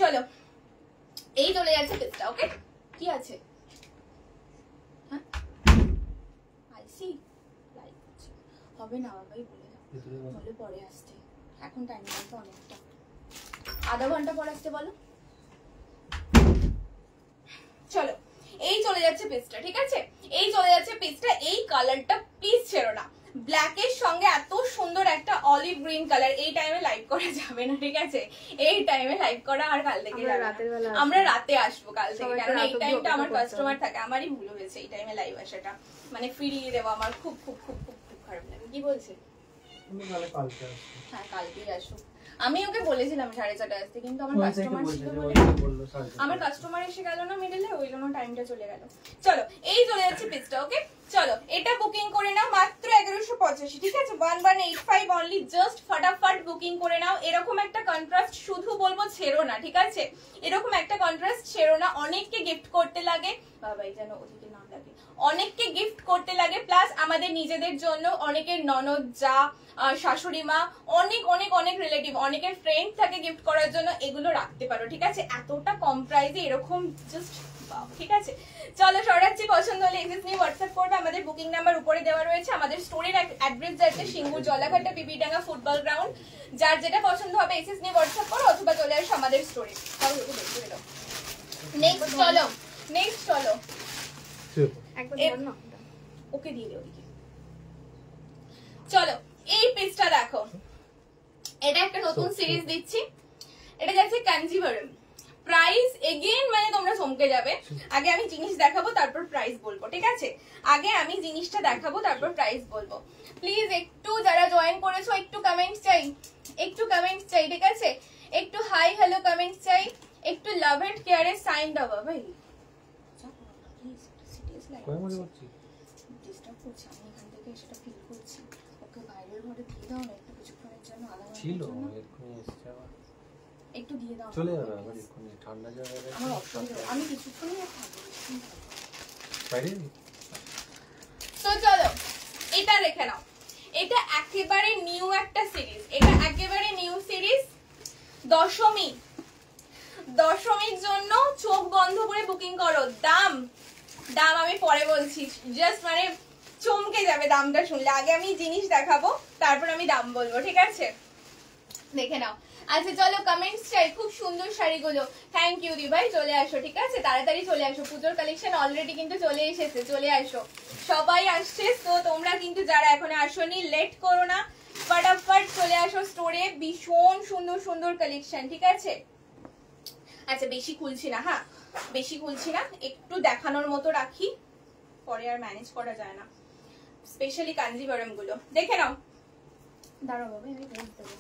চলো, এই চলে যাচ্ছে পিসটা। ওকে, কি আছে? হ্যাঁ, আইসি লাইক হবে না বাবাই, বলে দাও, বলে পরে আসতে। এখন টাইম লাগবে অনেকটা, আধা ঘন্টা পর আসতে বলো। চলো, এই চলে যাচ্ছে পিসটা, ঠিক আছে? এই চলে যাচ্ছে পিসটা। এই কালারটা প্লিজ ছেড়ো না, ব্ল্যাকের সঙ্গে এত সুন্দর একটা অলিভ গ্রিন কালার। এই টাইমে লাইভ করা যাবে না, ঠিক আছে? এই টাইমে লাইভ করা আর কাল থেকে যাবে না, আমরা রাতে আসবো কাল থেকে, কারণ এই টাইমটা আমার কাস্টমার থাকে। আমারই ভুল হয়েছে এই টাইমে লাইভ আসাটা, মানে ফিরিয়ে দেবো। আমার খুব খুব খুব খুব খুব খারাপ লাগে। কি বলছে? হ্যাঁ, কালকেই আসো। আমি ওকে বলেছিলাম 4:30 আসতে, কিন্তু আমার কাস্টমার ছিল বলে, আমার কাস্টমার এসে গেল না মিডলে, ওই জন্য টাইমটা চলে গেল। চলো, এই চলে যাচ্ছে পিসটা। ওকে, চলো এটা বুকিং করে নাও মাত্র 1185, ঠিক আছে? 1185 অনলি, জাস্ট ফটাফট বুকিং করে নাও। এরকম একটা কন্ট্রাস্ট শুধু বলবো ছেড়ো না, ঠিক আছে? এরকম একটা কন্ট্রাস্ট ছেড়ো না। অনেককে গিফট করতে লাগে, বাবাই যেন ওদিকে না লাগে, অনেককে গিফট করতে লাগে, প্লাস আমাদের নিজেদের জন্য, অনেকের ননদ, যা, শাশুড়ি মা, অনেক অনেক অনেক রিলেটিভ, অনেকের ফ্রেন্ড থাকে গিফট করার জন্য, এগুলো রাখতে পারো, ঠিক আছে? এতটা কম প্রাইসে এরকম জাস্ট, ঠিক আছে? চলো সরাচ্ছি, পছন্দ হলে এসএস নিয়ে হোয়াটসঅ্যাপ করবে। আমাদের বুকিং নাম্বার উপরে দেওয়া রয়েছে। আমাদের স্টোরের অ্যাড্রেস যাচ্ছে সিঙ্গুর জলাঘাটা পিপিডাঙ্গা ফুটবল গ্রাউন্ড। যার যেটা পছন্দ হবে এসএস নিয়ে হোয়াটসঅ্যাপ করো অথবা চলে আসো আমাদের স্টোরে। নেক্সট চলো, নেক্সট চলো, একবার ধর না, ওকে দিয়ে দে ওদিকে। চলো এই পিসটা দেখো, এটা একটা নতুন সিরিজ দিচ্ছি, এটা যাচ্ছে কাঞ্জিভারম। প্রাইস এগেইন মানে তোমরা চমকে যাবে। আগে আমি জিনিস দেখাবো তারপর প্রাইস বলবো, ঠিক আছে? আগে আমি জিনিসটা দেখাবো তারপর প্রাইস বলবো। প্লিজ একটু যারা জয়েন করেছো একটু কমেন্ট চাই, একটু কমেন্ট চাই, ঠিক আছে? একটু হাই হ্যালো কমেন্ট চাই, একটু লাভ এন্ড কেয়ারের সাইন দাও ভাই। ডিস্টার্ব করছে, আমি এখান থেকে সেটা ফিল করছি। ওকে বাইরের ঘরে দিয়ে দাও না একটু কিছুক্ষণের জন্য, আধা ছিল ঘন্টার জন্য এক্ষুনি এসছে আবার একটু দিয়ে দাও। চলে যাবে আবার এক্ষুনি, ঠান্ডা জায়গায় আমার অসুবিধা, আমি কিছুক্ষণই আর থাকবো। বাইরে। তো চলো এটা রেখে নাও, এটা একেবারে নিউ একটা সিরিজ, এটা একেবারে নিউ সিরিজ। দশমীর জন্য চোখ বন্ধ করে বুকিং করো। দাম দাম আমি পরে বলছি, জাস্ট মানে চমকে যাবে দামটা শুনলে। আগে আমি জিনিস দেখাবো তারপর আমি দাম বলবো, ঠিক আছে? দেখে নাও। আচ্ছা চলো কমেন্টস চাই, খুব সুন্দর শাড়িগুলো। থ্যাংক ইউ দি ভাই, চলে আসো, ঠিক আছে? তাড়াতাড়ি চলে আসো, পুজোর কালেকশন অলরেডি কিন্তু চলে এসেছে, চলে আসো, সবাই আসছে। তো তোমরা কিন্তু যারা এখনো আসোনি লেট করো না, ফটাফট চলে আসো স্টোরে, ভীষণ সুন্দর সুন্দর কালেকশন, ঠিক আছে? আচ্ছা বেশি খুলছি না, হ্যাঁ বেশি খুলছি না, একটু দেখানোর মতো রাখি, পরে আর ম্যানেজ করা যায় না। স্পেশালি কাঞ্জিভারম গুলো দেখে নাও। দাঁড়াও বাবা, আমি বলতে দেবো।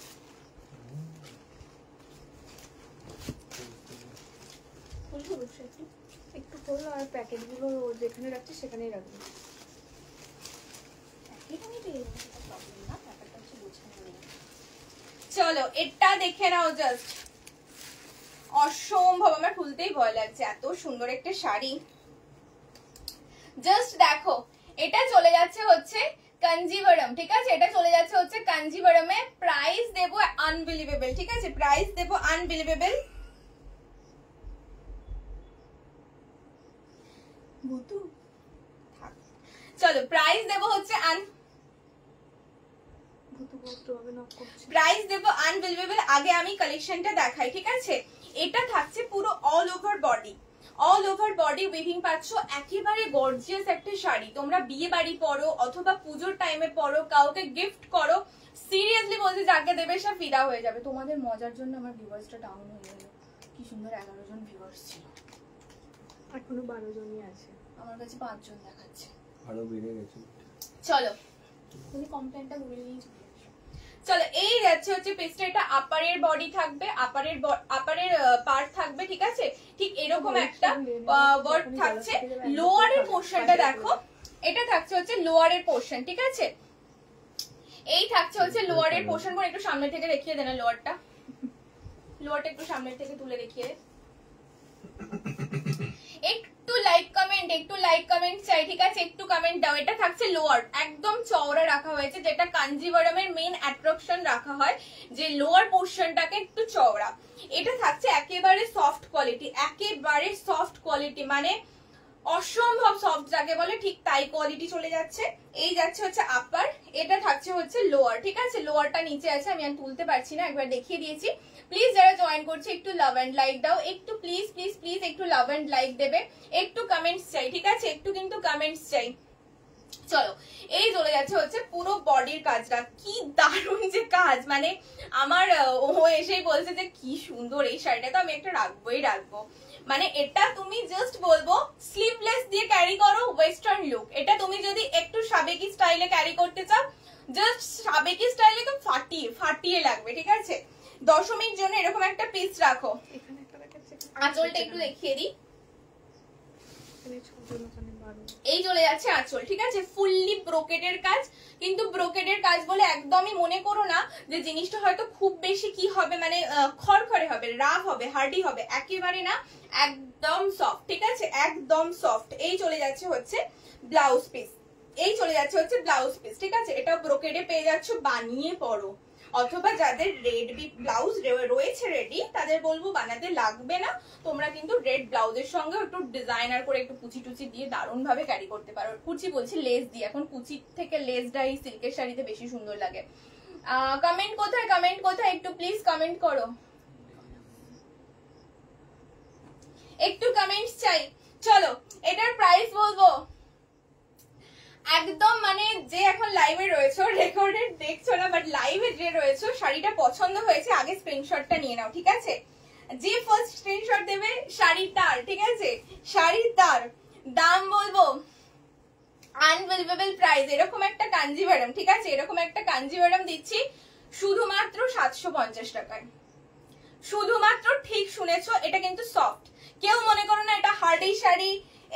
একটু করলো, আর প্যাকেট গুলো যেখানে রাখছি সেখানেই রাখবো। চলো এটা দেখে নাও, জাস্ট অসম্ভব, আমার খুলতেই ভয় লাগছে, এত সুন্দর একটা শাড়ি। জাস্ট দেখো, এটা চলে যাচ্ছে হচ্ছে কাঞ্জিভারম, ঠিক আছে? এটা চলে যাচ্ছে হচ্ছে কাঞ্জিভারমে। প্রাইস দেবো আনবিলিভেবল, ঠিক আছে? প্রাইস দেবো আনবিলিভেবল। চলো প্রাইস দেবো হচ্ছে প্রাইস দেবো আনবিলিভেবল। আগে আমি কালেকশনটা দেখাই, ঠিক আছে? এটা থাকছে পুরো all over body, all over body weaving পাচ্ছ, একেবারে গর্জিয়াস একটা শাড়ি। তোমরা বিয়ে বাড়ি পরো অথবা পুজোর টাইমে পরো, কাউকে গিফট করো, সিরিয়াসলি বলছি যাকে দেবে সে ফিদা হয়ে যাবে। তোমাদের মজার জন্য আমার ভিউয়ার্সটা ডাউন হয়ে গেল, কি সুন্দর 11 জন ভিউয়ার্স ছিল, এখনো 12 জনই আছে, আমার কাছে 5 জন দেখাচ্ছে, আরো বেড়ে গেছে। চলো তুমি কমপ্লেনটা করে নিয়ে চলে আসো। চলো এই যাচ্ছে হচ্ছে পিসটা, এটা আপারের বডি থাকবে, আপারের পার্ট থাকবে, ঠিক আছে? ঠিক এরকম একটা ওয়ার্ক থাকছে। লোয়ারের পোরশনটা দেখো, এটা থাকছে হচ্ছে লোয়ারের পোরশন, ঠিক আছে? এই থাকছে হচ্ছে লোয়ারের পোরশন। কোন একটু সামনে থেকে দেখিয়ে দেনা লোয়ারটা, লোয়ারটা একটু সামনে থেকে তুলে দেখিয়ে। একটু লাইক কমেন্ট চাই, ঠিক আছে? একটু কমেন্ট দাও। এটা থাকছে লোয়ার, একদম চওড়া রাখা হয়েছে, যেটা কাঞ্জিভারমের মেইন অ্যাট্রাকশন রাখা হয়, যে লোয়ার পোরশনটাকে একটু চওড়া। এটা থাকছে একেবারে সফট কোয়ালিটি, একেবারে সফট কোয়ালিটি, মানে অসম্ভব সফট যাকে বলে ঠিক তাই কোয়ালিটি চলে যাচ্ছে। এই যাচ্ছে হচ্ছে আপার, এটা থাকছে হচ্ছে লোয়ার, ঠিক আছে? লোয়ারটা নিচে আছে, আমি আর তুলতে পারছি না, একবার দেখিয়ে দিয়েছি। প্লিজ যারা জয়েন করছে একটু লাভ এন্ড লাইক দাও, একটু প্লিজ প্লিজ প্লিজ একটু লাভ এন্ড লাইক দেবে, একটু কমেন্টস চাই, ঠিক আছে? একটু কিন্তু কমেন্টস চাই। চলো এই চলে যাচ্ছে হচ্ছে পুরো বডির কাজটা, কি দারুণ যে কাজ, মানে আমার ও এসেই বলছে যে কি সুন্দর এই শাড়িটা, তো আমি একটা রাখবো। মানে এটা তুমি জাস্ট বলবো স্লিভলেস দিয়ে ক্যারি করো, ওয়েস্টার্ন লুক। এটা তুমি যদি একটু সাবেকি স্টাইলে ক্যারি করতে চাও, জাস্ট সাবেকি স্টাইলে তো ফাটিয়ে লাগবে, ঠিক আছে? দশমীর জন্য এরকম একটা পিস রাখো। আঁচলটা একটু দেখিয়ে দিই, এই চলে যাচ্ছে আঁচল, ঠিক আছে, ফুললি ব্রোকেডের কাজ। কিন্তু ব্রোকেডের কাজ বলে একদমই মনে করো না যে জিনিসটা হয়তো খুব বেশি কি হবে, মানে খড়খড়ে হবে, রাফ হবে, হার্ডি হবে, একেবারে না, একদম সফট, ঠিক আছে, একদম সফট। এই চলে যাচ্ছে হচ্ছে ব্লাউজ পিস, এই চলে যাচ্ছে হচ্ছে ব্লাউজ পিস, ঠিক আছে। এটা ব্রোকেডে পেয়ে যাচ্ছ, বানিয়ে পরো। অথবা যাদের রেড ব্লাউজ রয়েছে রেডি, তাদের বলবো বানাতে লাগবে না, তোমরা কিন্তু রেড ব্লাউজের সঙ্গে একটু ডিজাইনার করে একটু কুচি টুচি দিয়ে দারুণ ভাবে ক্যারি করতে পারো। কুচি বলছি, লেস দিয়ে, এখন কুচি থেকে লেসটা এই সিল্কের শাড়িতে বেশি সুন্দর লাগে। কমেন্ট কোথায়, কমেন্ট কোথায়, একটু প্লিজ কমেন্ট করো, একটু কমেন্টস চাই। চলো এটার প্রাইস বলবো, একদম মানে যে এখন লাইভে রয়েছে, রেকর্ডেড দেখছো না, বাট লাইভে যে রয়েছে, শাড়িটা পছন্দ হয়েছে আগে স্ক্রিনশটটা নিয়ে নাও, ঠিক আছে। যে ফার্স্ট স্ক্রিনশট দেবে শাড়ি তার, ঠিক আছে, শাড়ি তার। দাম বলবো আনবিলিভেবল প্রাইস, এরকম একটা কাঞ্জিভারাম, ঠিক আছে, এরকম একটা কাঞ্জিভারাম দিচ্ছি শুধুমাত্র 750 টাকায়, শুধুমাত্র, ঠিক শুনেছো, এটা কিন্তু সফট। কেউ মনে করো না এটা হার্ডি শাড়ি,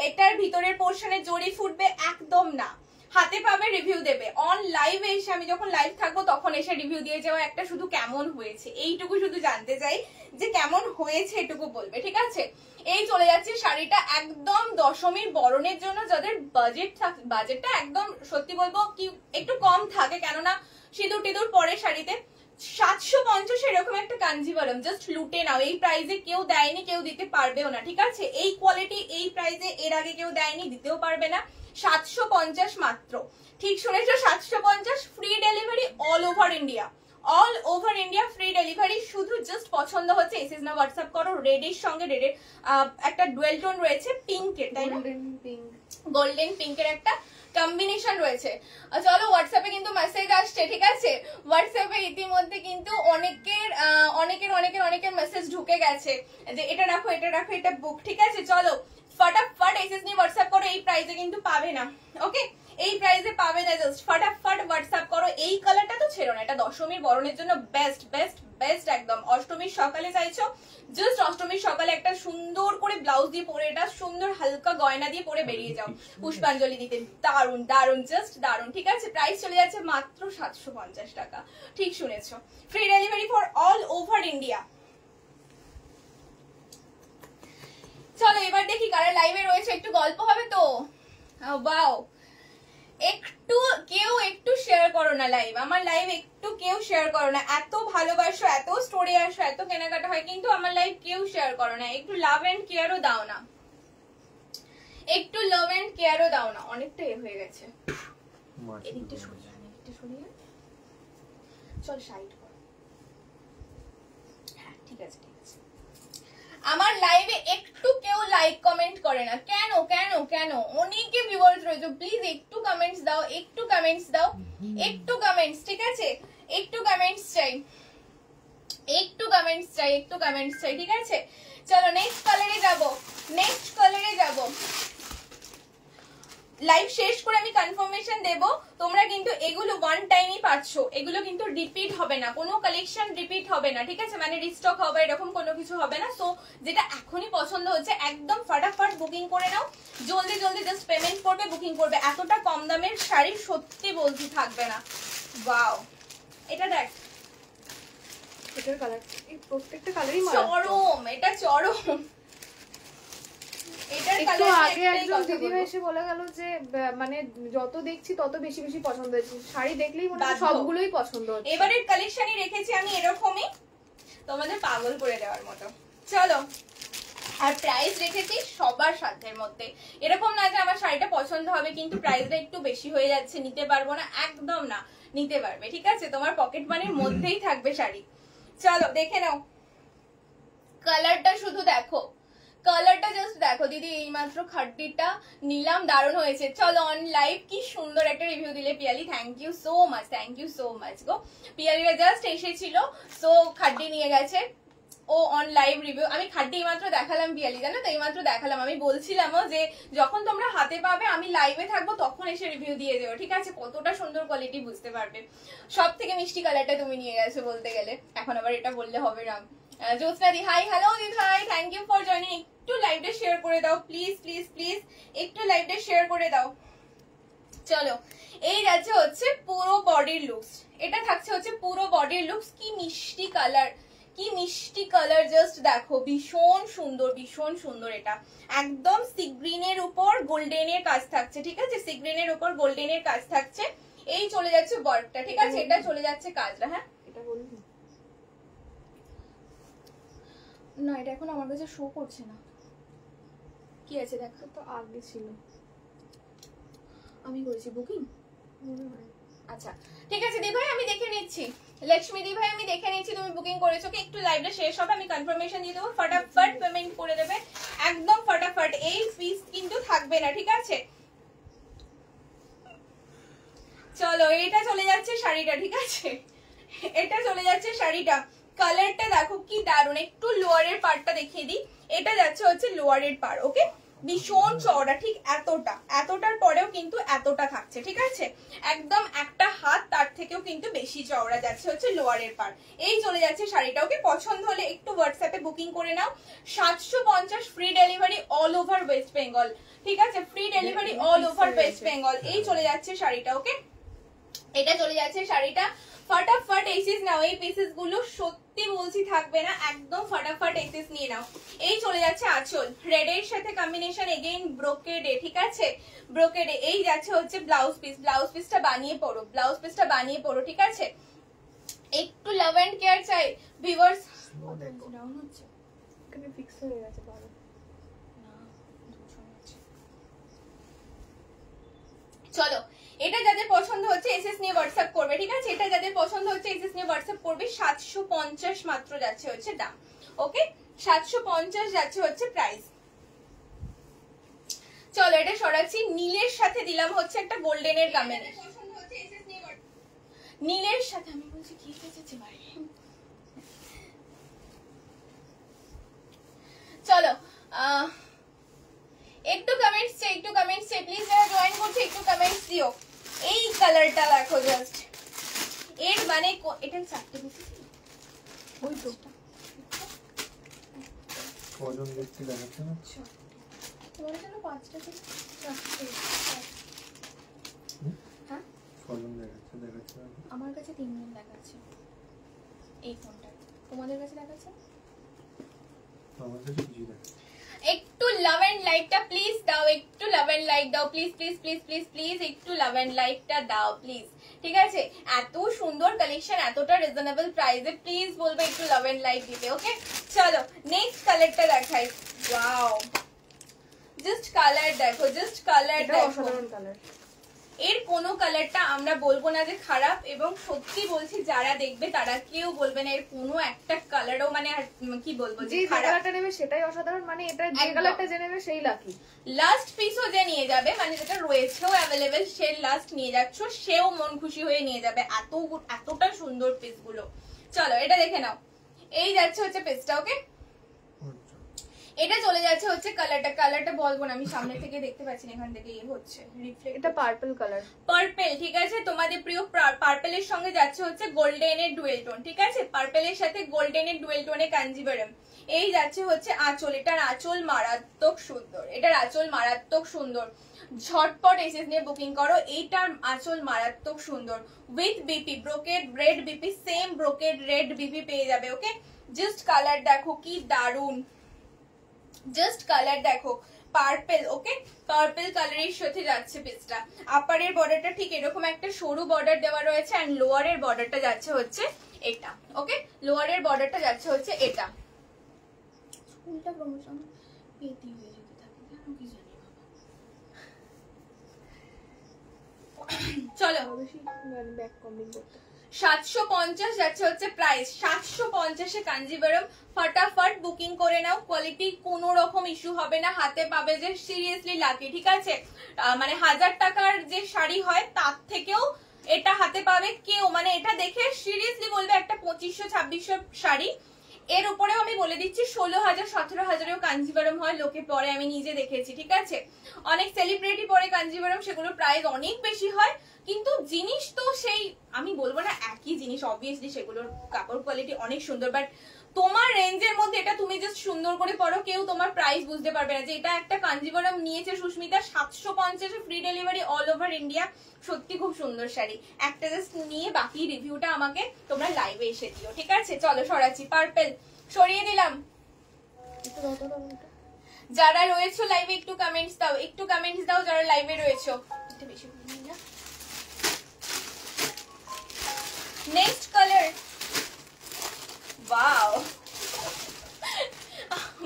এটার ভিতরের পোর্শনে জড়ি ফুটবে, একদম না। হাতে পাবে, রিভিউ দেবে, অন লাইভে এসে, আমি যখন লাইভ থাকবো তখন এসে রিভিউ দিয়ে যাওয়া, একটা শুধু কেমন হয়েছে এইটুকু শুধু জানতে চাই, যে কেমন হয়েছে এটুকু বলবে, ঠিক আছে। এই চলে যাচ্ছে শাড়িটা একদম দশমীর বরণের জন্য, যাদের বাজেটটা একদম সত্যি বলবো কি একটু কম থাকে, কেননা সিঁদুর টিঁদুর পরে শাড়িতে, 750 এরকম একটা কাঞ্জিভারাম জাস্ট লুটে নাও। এই প্রাইসে কেউ দেয়নি, কেউ দিতে পারবেও না, ঠিক আছে। এই কোয়ালিটি এই প্রাইসে এর আগে কেউ দেয়নি, দিতেও পারবে না। 750 মাত্র, ঠিক শুনেছো, 750, free delivery all over India, all over India free delivery. শুধু জাস্ট পছন্দ হচ্ছে এসএস না হোয়াটসঅ্যাপ করো। রেডের সঙ্গে রেডের একটা ডুয়েল টোন রয়েছে, পিঙ্কের, তাই না, গোল্ডেন পিঙ্কের একটা কম্বিনেশন রয়েছে। চলো হোয়াটসঅ্যাপে কিন্তু মেসেজ আসছে, ঠিক আছে, হোয়াটসঅ্যাপে ইতিমধ্যে কিন্তু অনেকের মেসেজ ঢুকে গেছে যে এটা রাখো, এটা রাখো, এটা বুক, ঠিক আছে। চলো ফটাফট এসএস নিয়ে হোয়াটসঅ্যাপ করো, এই প্রাইসে কিন্তু পাবে না, ওকে, এই প্রাইসে পাবে না, জাস্ট ফটাফট হোয়াটসঅ্যাপ করো। এই কালারটা তো ছেড়ো না, এটা দশমীর বরণের জন্য বেস্ট বেস্ট বেস্ট একদম। অষ্টমীর সকালে চাইছো, জাস্ট অষ্টমীর সকালে একটা সুন্দর করে ব্লাউজ দিয়ে পরে, এটা সুন্দর হালকা গয়না দিয়ে পরে বেরিয়ে যাও পুষ্পাঞ্জলি দিতে, দারুন দারুন, জাস্ট দারুন, ঠিক আছে। প্রাইস চলে যাচ্ছে মাত্র 750 টাকা, ঠিক শুনেছো, free delivery for all over India. চলো এবার দেখি কারা লাইভে রয়েছে, একটু গল্প হবে তো। ওয়াও, একটু কেউ একটু শেয়ার করো না লাইভ, আমার লাইভ একটু কেউ শেয়ার করো না। এত ভালোবাসো, এত স্টোরি আসো, এত কেনাকাটা হয়, কিন্তু আমার লাইভ কেউ শেয়ার করো না। একটু লাভ এন্ড কেয়ারও দাও না, একটু লাভ এন্ড কেয়ারও দাও না। অনেকটা এ হয়ে গেছে, এদিকটা সরিয়ে, এদিকটা সরিয়ে, চল সাইড কর, হ্যাঁ ঠিক আছে ঠিক আছে। আমার লাইভে একটু কেউ লাইক কমেন্ট করে না, কেন কেন কেন? অনেকে ভিউয়ার্স রয়েছে, প্লিজ একটু কমেন্টস দাও, একটু কমেন্টস দাও, একটু কমেন্টস, ঠিক আছে, একটু কমেন্টস চাই, একটু কমেন্টস চাই, একটু কমেন্টস চাই, ঠিক আছে। চলো নেক্সট কালারে যাব, নেক্সট কালারে যাব। লাইভ শেষ করে আমি কনফার্মেশন দেব, তোমরা কিন্তু এগুলো ওয়ান টাইমই পাচ্ছ, এগুলো কিন্তু রিপিট হবে না, কোনো কালেকশন রিপিট হবে না, ঠিক আছে, মানে রিস্টক হবে এরকম কোনো কিছু হবে না। সো যেটা এখনই পছন্দ হচ্ছে একদম ফটাফট বুকিং করে নাও, জলদি জলদি জাস্ট পেমেন্ট করবে, বুকিং করবে। এতটা কম দামের শাড়ি সত্যি বলছি থাকবে না। ওয়াও, এটা দেখ, এটার কালার, এই প্রত্যেকটা কালারই চরম, এটা চরম। একটু আগে একজন দিদিভাই এসে বলে গেল যে মানে যত দেখছি তত বেশি বেশি পছন্দ হচ্ছে, শাড়ি দেখলেই মনে হয় সবগুলোই পছন্দ হচ্ছে। এবারের কালেকশনই রেখেছি আমি এরকমই, তোমাদের পাগল করে দেওয়ার মতো। চলো, আর প্রাইস রেখেছি সবার সাধ্যের মধ্যে, এরকম না যে আমার শাড়িটা পছন্দ হবে কিন্তু প্রাইসটা একটু বেশি হয়ে যাচ্ছে, নিতে পারবো না, একদম না, নিতে পারবে, ঠিক আছে, তোমার পকেট মানির মধ্যেই থাকবে শাড়ি। চলো দেখে নাও, কালারটা শুধু দেখো, কালারটা জাস্ট দেখো দিদি, এইমাত্র খাড্ডিটা নিলাম, দারুণ হয়েছে। চলো অন লাইভ কি সুন্দর একটা রিভিউ দিলে Piyali, thank you so much, thank you so much গো। পিয়ালিরা জাস্ট এসেছিল, সো খাড্ডি নিয়ে গেছে, ও অন লাইভ রিভিউ। আমি খাড্ডি এইমাত্র দেখালাম পিয়ালি, জানো তো, এইমাত্র দেখালাম। আমি বলছিলামও যে যখন তোমরা হাতে পাবে আমি লাইভে থাকবো তখন এসে রিভিউ দিয়ে দেবো, ঠিক আছে, কতটা সুন্দর কোয়ালিটি বুঝতে পারবে। সব থেকে মিষ্টি কালারটা তুমি নিয়ে গেছো বলতে গেলে, এখন আবার এটা বললে হবে না। জ্যোৎস্না দি হাই, হ্যালো দিদি ভাই, থ্যাংক ইউ ফর জয়নিং। একটু লাইভটা শেয়ার করে দাও প্লিজ প্লিজ প্লিজ, একটু লাইভটা শেয়ার করে দাও। চলো এই যাচ্ছে হচ্ছে পুরো বডির লুকস, এটা থাকছে হচ্ছে পুরো বডির লুকস। কি মিষ্টি কালার, কি মিষ্টি কালার, জাস্ট দেখো ভীষণ সুন্দর ভীষণ সুন্দর। এটা একদম সি গ্রিনের উপর গোল্ডেনের কাজ থাকছে, ঠিক আছে, সি গ্রিনের উপর গোল্ডেনের কাজ থাকছে। এই চলে যাচ্ছে ওয়ার্কটা, ঠিক আছে, এটা চলে যাচ্ছে কাজটা। হ্যাঁ এটা বলবি না, এটা এখন আমার কাছে শো করছে না, কি আছে দেখো তো আগে ছিল, আমি করেছি বুকিং। মনে হয়। আচ্ছা ঠিক আছে দি ভাই, আমি দেখে নিচ্ছি। লক্ষ্মী দি ভাই আমি দেখে নিচ্ছি তুমি বুকিং করেছো কি। একটু লাইভটা শেষ হবে, আমি কনফার্মেশন দিয়ে দেবো, ফটাফট পেমেন্ট করে দেবে একদম ফটাফট। এই ফিস কিন্তু থাকবে না, ঠিক আছে। চলো এটা চলে যাচ্ছে শাড়িটা, ঠিক আছে, এটা চলে যাচ্ছে শাড়িটা। কালারটা দেখো কি দারুণ। একটু লোয়ারের পার্টটা দেখিয়ে দিই, এটা যাচ্ছে হচ্ছে লোয়ারের পার্ট, ওকে। ভীষণ চওড়া, ঠিক এতটা, এতটার পরেও কিন্তু এতটা থাকছে, ঠিক আছে, একদম একটা হাত তার থেকেও কিন্তু বেশি চওড়া যাচ্ছে হচ্ছে লোয়ারের পার্ট। এই চলে যাচ্ছে শাড়িটা, ওকে। পছন্দ হলে একটু হোয়াটসঅ্যাপে বুকিং করে নাও। 750 free delivery all over West Bengal, ঠিক আছে, free delivery all over West Bengal. এই চলে যাচ্ছে শাড়িটা, ওকে, এটা চলে যাচ্ছে শাড়িটা। ফটাফট এসিস নাও, এই পিসেস গুলো সত্যি বলছি থাকবে না, একদম ফটাফট এসিস নিয়ে নাও। এই চলে যাচ্ছে আঁচল, রেড এর সাথে কম্বিনেশন এগেইন ব্রোকেডে, ঠিক আছে, ব্রোকেডে। এই যাচ্ছে হচ্ছে ব্লাউজ পিস, ব্লাউজ পিসটা বানিয়ে পড়ো, ব্লাউজ পিসটা বানিয়ে পড়ো, ঠিক আছে। একটু লাভ এন্ড কেয়ার চাই ভিউয়ার্স। ডাউন হচ্ছে, এখানে ফিক্স হয়ে গেছে বাবা। চলো এটা যাদের পছন্দ হচ্ছে এসএস নিয়ে হোয়াটসঅ্যাপ করবে, ঠিক আছে, এটা যাদের পছন্দ হচ্ছে এসএস নিয়ে হোয়াটসঅ্যাপ করবে। 750 মাত্র যাচ্ছে হচ্ছে দাম, ওকে, 750 যাচ্ছে হচ্ছে প্রাইস। চলো এটা সরাচ্ছি, নীলের সাথে দিলাম হচ্ছে একটা গোল্ডেনের কম্বিনেশন, নীলের সাথে আমি বলছি কি এসেছে ভাই। চলো একটু কমেন্টস চাই, একটু কমেন্টস চাই প্লিজ, যারা জয়েন করছে একটু কমেন্টস দিও। এই কালারটা দেখো জাস্ট, এর মানে এটা 4টে পিস, ওই তো ওজন দেখতে দেখাচ্ছে না, তোমার জন্য 5টা পিস, 4টে, হ্যাঁ ওজন দেখাচ্ছে না, আমার কাছে 3 দিন দেখাচ্ছে এই ফোনটা, তোমাদের কাছে দেখাচ্ছে? আমার কাছে কিছু দেখাচ্ছে। একটু লাভ এন্ড লাইকটা প্লিজ দাও, একটু লাভ এন্ড লাইক দাও please please please please please, একটু লাভ এন্ড লাইকটা দাও প্লিজ, ঠিক আছে। এত সুন্দর কালেকশন, এতটা রিজনেবল প্রাইসে, প্লিজ বলবে একটু লাভ এন্ড লাইক দিতে, ওকে। চলো নেক্সট কালারটা দেখাই। ওয়াও, জাস্ট কালার দেখো, জাস্ট কালার দেখো, অসাধারণ কালার। এর কোনো কালারটা আমরা বলবো না যে খারাপ, এবং সত্যি বলছি যারা দেখবে তারা কেউ বলবে না এর কোনো একটা কালারও মানে কি বলবো যে যে খারাপ। কালারটা নেবে সেটাই অসাধারণ, মানে এটা যে কালারটা যে নেবে সেই লাকি। লাস্ট পিসও যে নিয়ে যাবে, মানে যেটা রয়েছেও অ্যাভেলেবেল, সে লাস্ট নিয়ে যাচ্ছ, সেও মন খুশি হয়ে নিয়ে যাবে, এতটা সুন্দর পিস গুলো। চলো এটা দেখে নাও, এই যাচ্ছে হচ্ছে পিসটা, ওকে। এটা চলে যাচ্ছে হচ্ছে কালারটা, কালারটা বলবো না আমি সামনে থেকে দেখতে পাচ্ছি না, এখান থেকে ইয়ে হচ্ছে রিফ্লেক্ট। এটা পার্পল কালার, পার্পল, ঠিক আছে, তোমাদের প্রিয় পার্পলের সঙ্গে যাচ্ছে হচ্ছে গোল্ডেনের ডুয়েল টোন, ঠিক আছে, পার্পলের সাথে গোল্ডেনের ডুয়েল টোনে কাঞ্জিভারম। এই যাচ্ছে হচ্ছে আঁচল, এটার আঁচল মারাত্মক সুন্দর, এটার আঁচল মারাত্মক সুন্দর। ঝটপট এসএস নিয়ে বুকিং করো, এইটার আঁচল মারাত্মক সুন্দর, with BP, brocade red BP, same brocade red BP পেয়ে যাবে, ওকে। জাস্ট কালার দেখো কি দারুন, জাস্ট কালার দেখো, পার্পল, ওকে, পার্পল কালারের সাথে যাচ্ছে পিসটা। আপারের বর্ডারটা ঠিক এরকম একটা সরু বর্ডার দেওয়া রয়েছে, এন্ড লোয়ারের বর্ডারটা যাচ্ছে হচ্ছে এটা, ওকে, লোয়ারের বর্ডারটা যাচ্ছে হচ্ছে এটা। স্কুলটা প্রমোশন পেতি হয়ে যেতে থাকে, কেন কি জানি বাবা। চলো বেশি ব্যাক কম্বিং করতে 750 যাচ্ছে হচ্ছে প্রাইস, 750-এ কাঞ্জিভারম। ফটাফট বুকিং করে নাও, কোয়ালিটি কোনো রকম ইস্যু হবে না, হাতে পাবে যে সিরিয়াসলি লাকি, ঠিক আছে, মানে 1000 টাকার যে শাড়ি হয় তার থেকেও এটা হাতে পাবে কেউ, মানে এটা দেখে সিরিয়াসলি বলবে একটা 2500-2600 শাড়ি। এর উপরেও আমি বলে দিচ্ছি 16,000-17,000-এও কাঞ্জিভারম হয়, লোকে পরে, আমি নিজে দেখেছি, ঠিক আছে, অনেক সেলিব্রিটি পরে কাঞ্জিভারম, সেগুলোর প্রাইস অনেক বেশি হয়, কিন্তু জিনিস তো সেই, আমি বলবো না একই জিনিস, অবভিয়াসলি সেগুলোর কাপড় কোয়ালিটি অনেক সুন্দর, বাট তোমার রেঞ্জের মধ্যে এটা তুমি জাস্ট সুন্দর করে পরো, কেউ তোমার প্রাইস বুঝতে পারবে না যে এটা একটা কাঞ্জিবরম নিয়েছে Susmita 750 free delivery all over India. সত্যি খুব সুন্দর শাড়ি, একটা জাস্ট নিয়ে বাকি রিভিউটা আমাকে তোমরা লাইভে এসে দিও, ঠিক আছে? চলো সরাচ্ছি, পার্পল সরিয়ে দিলাম। যারা রয়েছো লাইভে একটু কমেন্টস দাও, একটু কমেন্টস দাও যারা লাইভে রয়েছো। একটু বেশি না, নেক্সট কালার, ওয়াও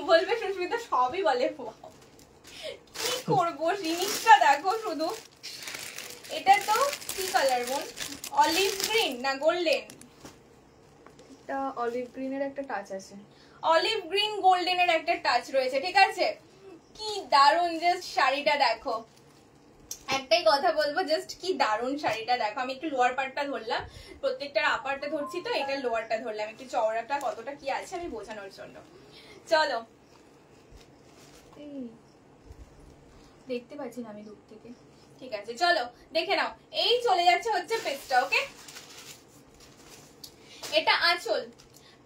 বলবে সুস্মিতা সবই বলে ওয়াও, কি করবো জিনিসটা দেখো শুধু। এটা তো কি কালার বোন, অলিভ গ্রিন না গোল্ডেন? এটা অলিভ গ্রিনের একটা টাচ আছে, অলিভ গ্রিন গোল্ডেনের একটা টাচ রয়েছে, ঠিক আছে? কি দারুন জাস্ট শাড়িটা দেখো, একটাই কথা বলবো, জাস্ট কি দারুন শাড়িটা দেখো। আমি একটু লোয়ার পার্টটা ধরলাম, প্রত্যেকটার আপারটা ধরছি তো, এটা লোয়ারটা ধরলাম একটু, চওড়াটা কতটা কি আছে আমি বোঝানোর জন্য। চলো, দেখতে পাচ্ছি না আমি দূর থেকে, ঠিক আছে চলো দেখে নাও। এই চলে যাচ্ছে হচ্ছে পেজটা, ওকে? এটা আঁচল,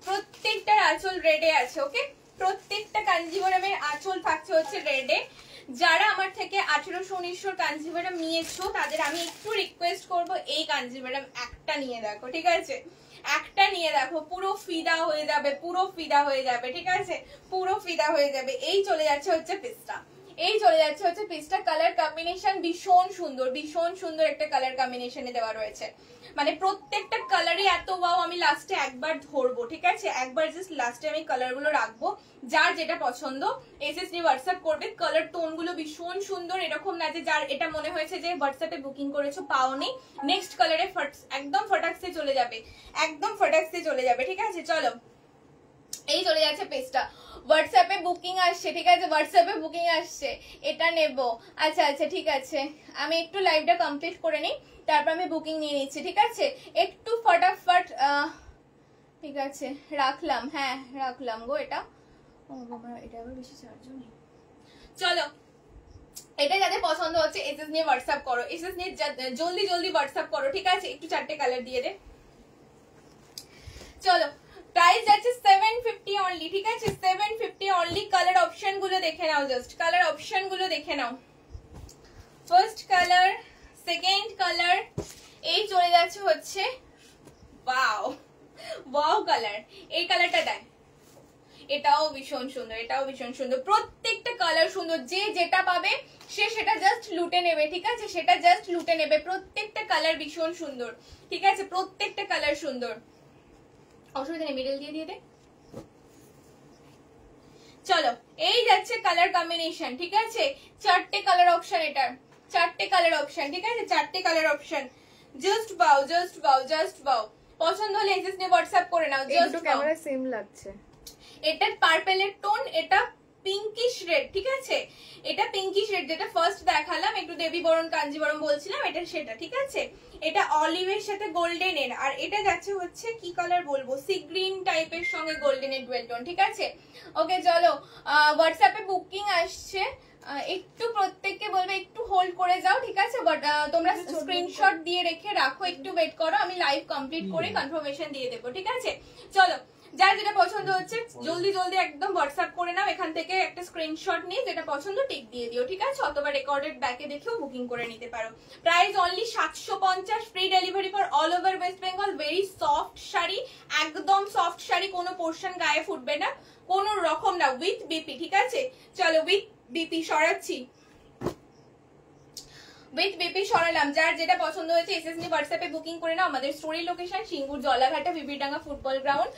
প্রত্যেকটার আঁচল রেডে আছে, ওকে? প্রত্যেকটা কাঞ্জিবরমের আঁচল থাকছে হচ্ছে রেডে। যারা আমার থেকে 1800-1900 কাঞ্জিবরম নিয়েছো তাদের আমি একটু রিকোয়েস্ট করব এই কাঞ্জিবরম একটা নিয়ে দেখো, ঠিক আছে? একটা নিয়ে দেখো, পুরো ফিদা হয়ে যাবে, পুরো ফিদা হয়ে যাবে, ঠিক আছে? পুরো ফিদা হয়ে যাবে। এই চলে যাচ্ছে হচ্ছে পিসটা, এই চলে যাচ্ছে হচ্ছে পিসটা। কালার কম্বিনেশন ভীষণ সুন্দর, ভীষণ সুন্দর একটা কালার কম্বিনেশনে দেওয়া রয়েছে, মানে প্রত্যেকটা কালারই এত ওয়াও। আমি লাস্টে একবার ধরবো, ঠিক আছে? একবার জাস্ট লাস্টে আমি কালারগুলো রাখবো, যার যেটা পছন্দ এসএসডি হোয়াটসঅ্যাপ করবে। কালার টোন গুলো ভীষণ সুন্দর, এরকম না যে যার এটা মনে হয়েছে যে হোয়াটসঅ্যাপে বুকিং করেছো পাওনি, নেক্সট কালারে একদম ফটাক্সে চলে যাবে, একদম ফটাক্সে চলে যাবে, ঠিক আছে? চলো, এই চলে যাচ্ছে পেজটা। হোয়াটসঅ্যাপে বুকিং আসছে, ঠিক আছে? হোয়াটসঅ্যাপে বুকিং আসছে, এটা নেব। আচ্ছা আচ্ছা ঠিক আছে, আমি একটু লাইভটা কমপ্লিট করে নিই, তারপর আমি বুকিং নিয়ে নিচ্ছি, ঠিক আছে? একটু ফটাফট, ঠিক আছে রাখলাম, হ্যাঁ রাখলাম গো। এটা ও বাবা, এটা আবার বেশি চার্জও নেই। চলো, এটা যাদের পছন্দ হচ্ছে এসএস নিয়ে হোয়াটসঅ্যাপ করো, এসএস নিয়ে জলদি জলদি হোয়াটসঅ্যাপ করো, ঠিক আছে? একটু 4টে কালার দিয়ে দে। চলো, প্রাইস যাচ্ছে 750 অনলি, ঠিক আছে? 750 অনলি। কালার অপশন গুলো দেখে নাও, জাস্ট কালার অপশন গুলো দেখে নাও। ফার্স্ট কালার, সেকেন্ড কালার, এই চলে যাচ্ছে হচ্ছে ওয়াও ওয়াও কালার, এই কালারটা দেখ, এটাও ভীষণ সুন্দর, এটাও ভীষণ সুন্দর। প্রত্যেকটা কালার সুন্দর, যে যেটা পাবে সে সেটা জাস্ট লুটে নেবে, ঠিক আছে? সেটা জাস্ট লুটে নেবে। প্রত্যেকটা কালার ভীষণ সুন্দর, ঠিক আছে? প্রত্যেকটা কালার সুন্দর, অসুবিধা নেই, মিডল দিয়ে দিয়ে দে। চলো, এই যাচ্ছে কালার কম্বিনেশন, ঠিক আছে? 4টে কালার অপশন, এটার 4টে কালার অপশন, ঠিক আছে? 4টে কালার অপশন, জাস্ট বাও, জাস্ট বাও, জাস্ট বাও। পছন্দ হলে এসএস নিয়ে হোয়াটসঅ্যাপ করে নাও, জাস্ট বাও। ক্যামেরা সেম লাগছে, এটা পার্পলের টোন, এটা পিঙ্কিশ রেড, ঠিক আছে? এটা পিঙ্কিশ রেড, যেটা ফার্স্ট দেখালাম, একটু দেবী বরণ কাঞ্জিবরম বলছিলাম, এটা সেটা, ঠিক আছে? এটা অলিভের সাথে গোল্ডেনের, আর এটা যাচ্ছে হচ্ছে কি কালার বলবো, সি গ্রিন টাইপের সঙ্গে গোল্ডেনের ডুয়েল টোন, ঠিক আছে? ওকে চলো, হোয়াটসঅ্যাপে বুকিং আসছে, একটু প্রত্যেককে বলবে একটু হোল্ড করে যাও, ঠিক আছে? বাট তোমরা স্ক্রিনশট দিয়ে রেখে রাখো, একটু ওয়েট করো, আমি লাইভ কমপ্লিট করে কনফার্মেশন দিয়ে দেবো, ঠিক আছে? চলো, যার যেটা পছন্দ হচ্ছে জলদি জলদি একদম হোয়াটসঅ্যাপ করে নাও, এখান থেকে একটা স্ক্রিনশট নিয়ে যেটা পছন্দ টিক দিয়ে দিও, ঠিক আছে? অথবা রেকর্ডেড ব্যাকে দেখেও বুকিং করে নিতে পারো। Price only 750, free delivery for all over West Bengal. Very soft sari, একদম সফট শাড়ি, কোনো পোর্শন গায়ে ফুটবে না কোনো রকম না, উইথ বিপি, ঠিক আছে? চলো, উইথ বিপি সরাচ্ছি, উইথ বিপি সরালাম। যার যেটা পছন্দ হয়েছে এসএস নিয়ে হোয়াটসঅ্যাপে বুকিং করে নাও। আমাদের story location Singur Jalaghata Bibidanga football ground.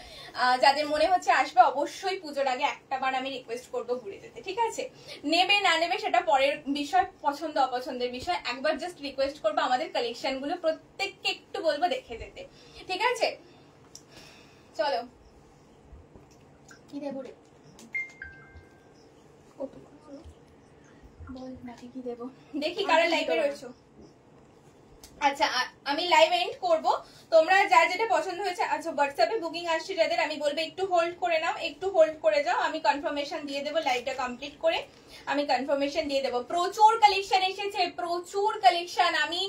যাদের মনে হচ্ছে আসবে, অবশ্যই পুজোর আগে একটা বার আমি রিকোয়েস্ট করবো ঘুরে যেতে, ঠিক আছে? নেবে না নেবে সেটা পরের বিষয়, পছন্দ অপছন্দের বিষয়। একবার জাস্ট রিকোয়েস্ট করবো আমাদের কালেকশন গুলো প্রত্যেককে একটু বলবো দেখে যেতে, ঠিক আছে? চলো, কি দেবো রে, বল নাকি কি দেবো, দেখি কারা লাইভে রয়েছো। আচ্ছা আমি লাইভ এন্ড করব, তোমরা যার যেটা পছন্দ হয়েছে। আচ্ছা হোয়াটসঅ্যাপে বুকিং আসছে যাদের, আমি বলবো একটু হোল্ড করে নাও, একটু হোল্ড করে যাও, আমি কনফার্মেশন দিয়ে দেবো লাইভটা কমপ্লিট করে, আমি কনফার্মেশন দিয়ে দেবো। প্রচুর কালেকশন এসেছে, প্রচুর কালেকশন, আমি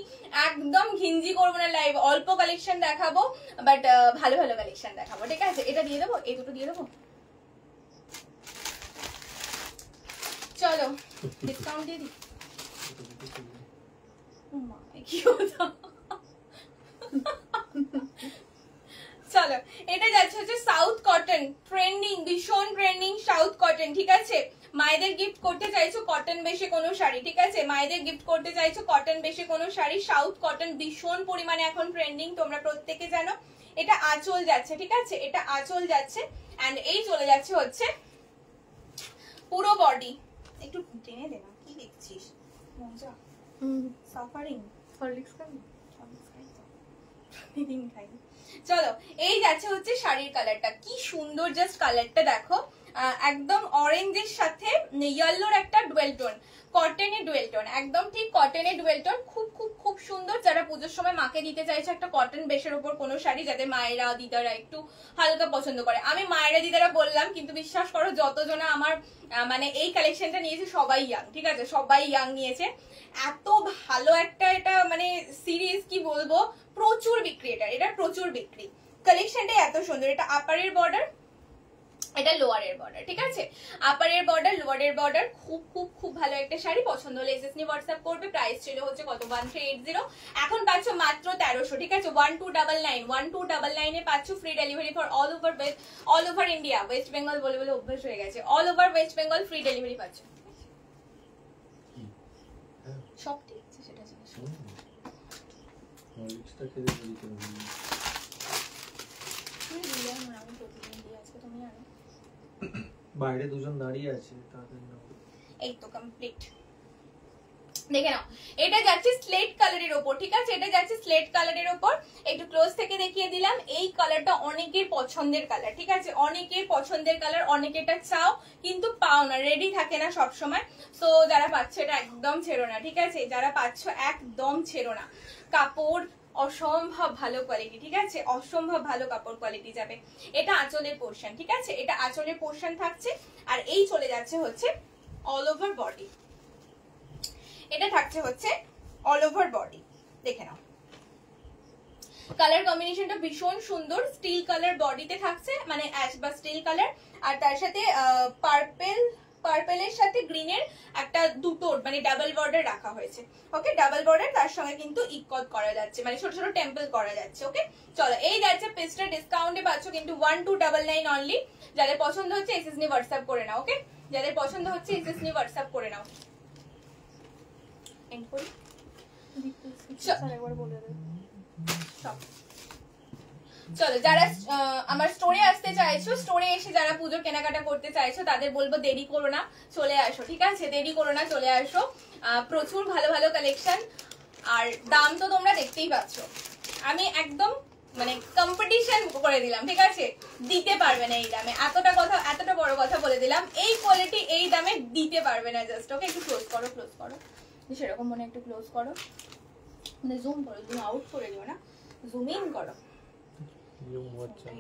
একদম ঘিঞ্জি করবো না লাইভ, অল্প কালেকশন দেখাবো বাট ভালো ভালো কালেকশন দেখাবো, ঠিক আছে? এটা দিয়ে দেবো, এই দুটো দিয়ে দেবো, চলো ডিসকাউন্ট দিয়ে দিই। কি হতো, চলো এটা যাচ্ছে হচ্ছে সাউথ কটন, ট্রেন্ডিং, ভীষণ ট্রেন্ডিং সাউথ কটন, ঠিক আছে? মায়েদের গিফট করতে চাইছো কটন বেশি কোনো শাড়ি, ঠিক আছে? মায়েদের গিফট করতে চাইছো কটন বেশি কোনো শাড়ি, সাউথ কটন ভীষণ পরিমাণে এখন ট্রেন্ডিং, তোমরা প্রত্যেকে জানো। এটা আঁচল যাচ্ছে, ঠিক আছে? এটা আঁচল যাচ্ছে এন্ড এই চলে যাচ্ছে হচ্ছে পুরো বডি। একটু টেনে দে না, কি দেখছিস? মজা সাফারিং হরলিক্স খাবি? চলো এই যাচ্ছে হচ্ছে শাড়ির কালারটা, কি সুন্দর, জাস্ট কালারটা দেখো, একদম অরেঞ্জের সাথে ইয়েলোর একটা ডুয়েল টোন, কটনের ডুয়েল টোন, একদম ঠিক কটনের ডুয়েল টোন, খুব খুব খুব সুন্দর। যারা পুজোর সময় মাকে দিতে চাইছে একটা কটন বেশের উপর কোনো শাড়ি, যাদের মায়েরা দিদারা একটু হালকা পছন্দ করে, আমি মায়েরা দিদারা বললাম কিন্তু বিশ্বাস করো যতজনা আমার মানে এই কালেকশনটা নিয়েছে সবাই ইয়াং, ঠিক আছে? সবাই ইয়াং নিয়েছে, এত ভালো একটা এটা মানে সিরিজ, কি বলবো, প্রচুর বিক্রি, এটা প্রচুর বিক্রি, কালেকশনটা এত সুন্দর। এটা আপারের বর্ডার, এটা লোয়ারের বর্ডার, ঠিক আছে? আপারের বর্ডার, লোয়ারের বর্ডার, খুব খুব খুব ভালো একটা শাড়ি। পছন্দ হলে এসএস নিয়ে হোয়াটসঅ্যাপ করবে। প্রাইস ছিল হচ্ছে কত, 1380, এখন পাচ্ছ মাত্র 1300, ঠিক আছে? 1299 এ পাচ্ছ free delivery for all over India, West Bengal বলে বলে অভ্যাস হয়ে গেছে, all over West Bengal free delivery পাচ্ছ। সব ঠিক আছে, সেটা জিনিস বাইরে দুজন দাঁড়িয়ে আছে, তাদের নাম এই তো কমপ্লিট, দেখে নাও। এটা যাচ্ছে স্লেট কালারের উপর, ঠিক আছে? এটা যাচ্ছে স্লেট কালারের উপর, একটু ক্লোজ থেকে দেখিয়ে দিলাম। এই কালারটা অনেকের পছন্দের কালার, ঠিক আছে? অনেকের পছন্দের কালার, অনেকে এটা চাও কিন্তু পাও না, রেডি থাকে না সব সময়। সো যারা পাচ্ছ এটা একদম ছেড়ো না, ঠিক আছে? যারা পাচ্ছ একদম ছেড়ো না, কাপড় অসম্ভব ভালো কোয়ালিটি, ঠিক আছে? অসম্ভব ভালো কাপড় কোয়ালিটি যাবে। এটা আঁচলের পোর্শন, ঠিক আছে? এটা আঁচলের পোর্শন থাকছে, আর এই চলে যাচ্ছে হচ্ছে অল ওভার বডি, এটা থাকছে হচ্ছে অল ওভার বডি, দেখে নাও। কালার কম্বিনেশনটা ভীষণ সুন্দর, স্টিল কালার বডিতে থাকছে, মানে অ্যাশ বা স্টিল কালার, আর তার সাথে পার্পেলের সাথে গ্রিনের একটা দুটো মানে ডাবল বর্ডার রাখা হয়েছে, ওকে? ডাবল বর্ডার, তার সঙ্গে কিন্তু ইকট করা যাচ্ছে, মানে ছোট ছোট টেম্পল করা যাচ্ছে, ওকে? চলো এই যাচ্ছে পিসটা, ডিসকাউন্টে পাচ্ছ কিন্তু 1299 অনলি। যাদের পছন্দ হচ্ছে এসএস নিয়ে হোয়াটসঅ্যাপ করে নাও, ওকে? যাদের পছন্দ হচ্ছে এসএস নিয়ে হোয়াটসঅ্যাপ করে নাও। এন্ড করি, চলো যারা আমার স্টোরে আসতে চাইছো, স্টোরে এসে যারা পুজোর কেনাকাটা করতে চাইছো তাদের বলবো দেরি করো না, চলে আসো, ঠিক আছে? দেরি করো না, চলে আসো, প্রচুর ভালো ভালো কালেকশন, আর দাম তো তোমরা দেখতেই পাচ্ছ, আমি একদম মানে কম্পিটিশন করে দিলাম, ঠিক আছে? দিতে পারবে না এই দামে, এতটা বড় কথা বলে দিলাম, এই কোয়ালিটি এই দামে দিতে পারবে না, জাস্ট, ওকে? একটু ক্লোজ করো, ক্লোজ করো, সেরকম মনে একটু ক্লোজ করো, মানে জুম করো, জুম আউট করে দিও না, জুম ইন করো,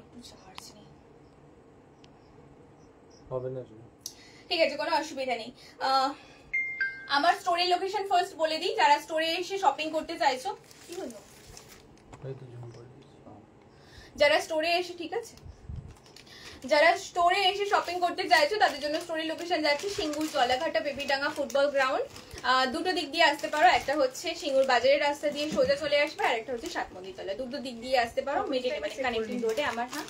একটু চার্জ নেই, হবে না, ঠিক আছে? কোনো অসুবিধা নেই। আমার স্টোরের লোকেশন ফার্স্ট বলে দিই, যারা স্টোরে এসে শপিং করতে চাইছো, কি হলো, যারা স্টোরে এসে, ঠিক আছে, যারা স্টোরে এসে শপিং করতে চাইছো তাদের জন্য স্টোরের লোকেশন যাচ্ছে সিঙ্গুর, জলাঘাটা, বেবিডাঙ্গা ফুটবল গ্রাউন্ড, দুটো দিক দিয়ে আসতে পারো, একটা হচ্ছে সিঙ্গুর বাজারের রাস্তা দিয়ে সোজা চলে আসবে, আর একটা হচ্ছে সাতমন্দির তলা, দুটো দিক দিয়ে আসতে পারো, মিডিল মানে কানেক্টিং রোডে আমার। হ্যাঁ,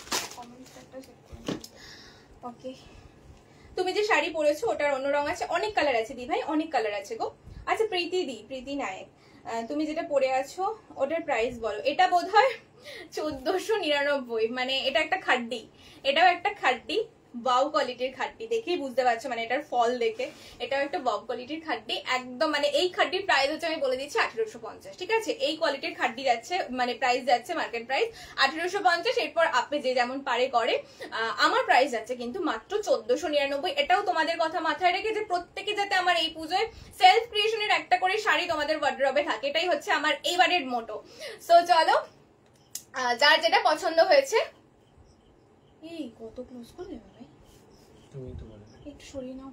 ওকে, তুমি যে শাড়ি পরেছো ওটার অন্য রং আছে, অনেক কালার আছে দি ভাই, অনেক কালার আছে গো। আচ্ছা প্রীতি নায়ক, তুমি যেটা পরে আছো ওটার প্রাইস বলো। এটা বোধহয় 1499, মানে এটা একটা খাড্ডি, এটাও একটা খাড্ডি, ওয়াও কোয়ালিটির খাড্ডি, দেখেই বুঝতে পারছো মানে এটার ফল দেখে এটাও একটা ওয়াও কোয়ালিটির খাড্ডি একদম। মানে এই খাড্ডির প্রাইস হচ্ছে আমি বলে দিচ্ছি 1850, ঠিক আছে? এই কোয়ালিটির খাড্ডি যাচ্ছে মানে প্রাইস যাচ্ছে মার্কেট প্রাইস 1850। এরপর আপনি যে যেমন পারে করে, আমার প্রাইস যাচ্ছে কিন্তু মাত্র 1499। এটাও তোমাদের কথা মাথায় রেখে যে প্রত্যেকে যাতে আমার এই পুজোয় সেলফ ক্রিয়েশনের একটা করে শাড়ি তোমাদের ওয়ার্ডরোবে থাকে, এটাই হচ্ছে আমার এইবারের মোটো। সো চলো যার যেটা পছন্দ হয়েছে। এই কত ক্লোজ করলে ভাই, তুমি তো বলে একটু সরিয়ে নাও,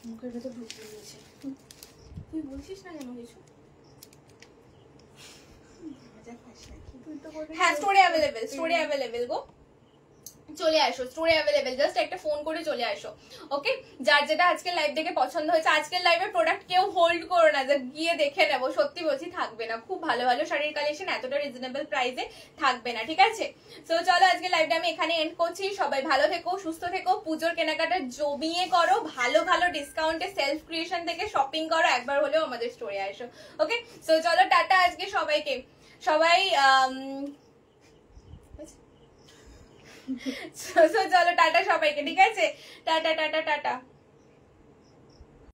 মুখের ভেতর ঢুকিয়ে দিয়েছে। তুই বলছিস না কেন কিছু? হ্যাঁ স্টোরে অ্যাভেলেবেল, স্টোরে অ্যাভেলেবেল গো, চলে আসো স্টোরে অ্যাভেলেবেল, জাস্ট একটা ফোন করে চলে আসো। ওকে, যার যেটা আজকের লাইভ দেখে পছন্দ হয়েছে, আজকের লাইভে প্রোডাক্ট কেউ হোল্ড করো না, যে গিয়ে দেখে নেবো, সত্যি বলছি থাকবে না। খুব ভালো ভালো শাড়ির কালেকশন এতটা রিজনেবল প্রাইসে থাকবে না, ঠিক আছে? সো চলো আজকের লাইভটা আমি এখানে এন্ড করছি। সবাই ভালো থেকো, সুস্থ থেকো, পুজোর কেনাকাটা জমিয়ে করো, ভালো ভালো ডিসকাউন্টে সেলফ ক্রিয়েশন থেকে শপিং করো, একবার হলেও আমাদের স্টোরে আসো। ওকে, সো চলো টাটা আজকে সবাইকে, সবাই চলো টাটা সবাইকে, ঠিক আছে? Tata tata tata.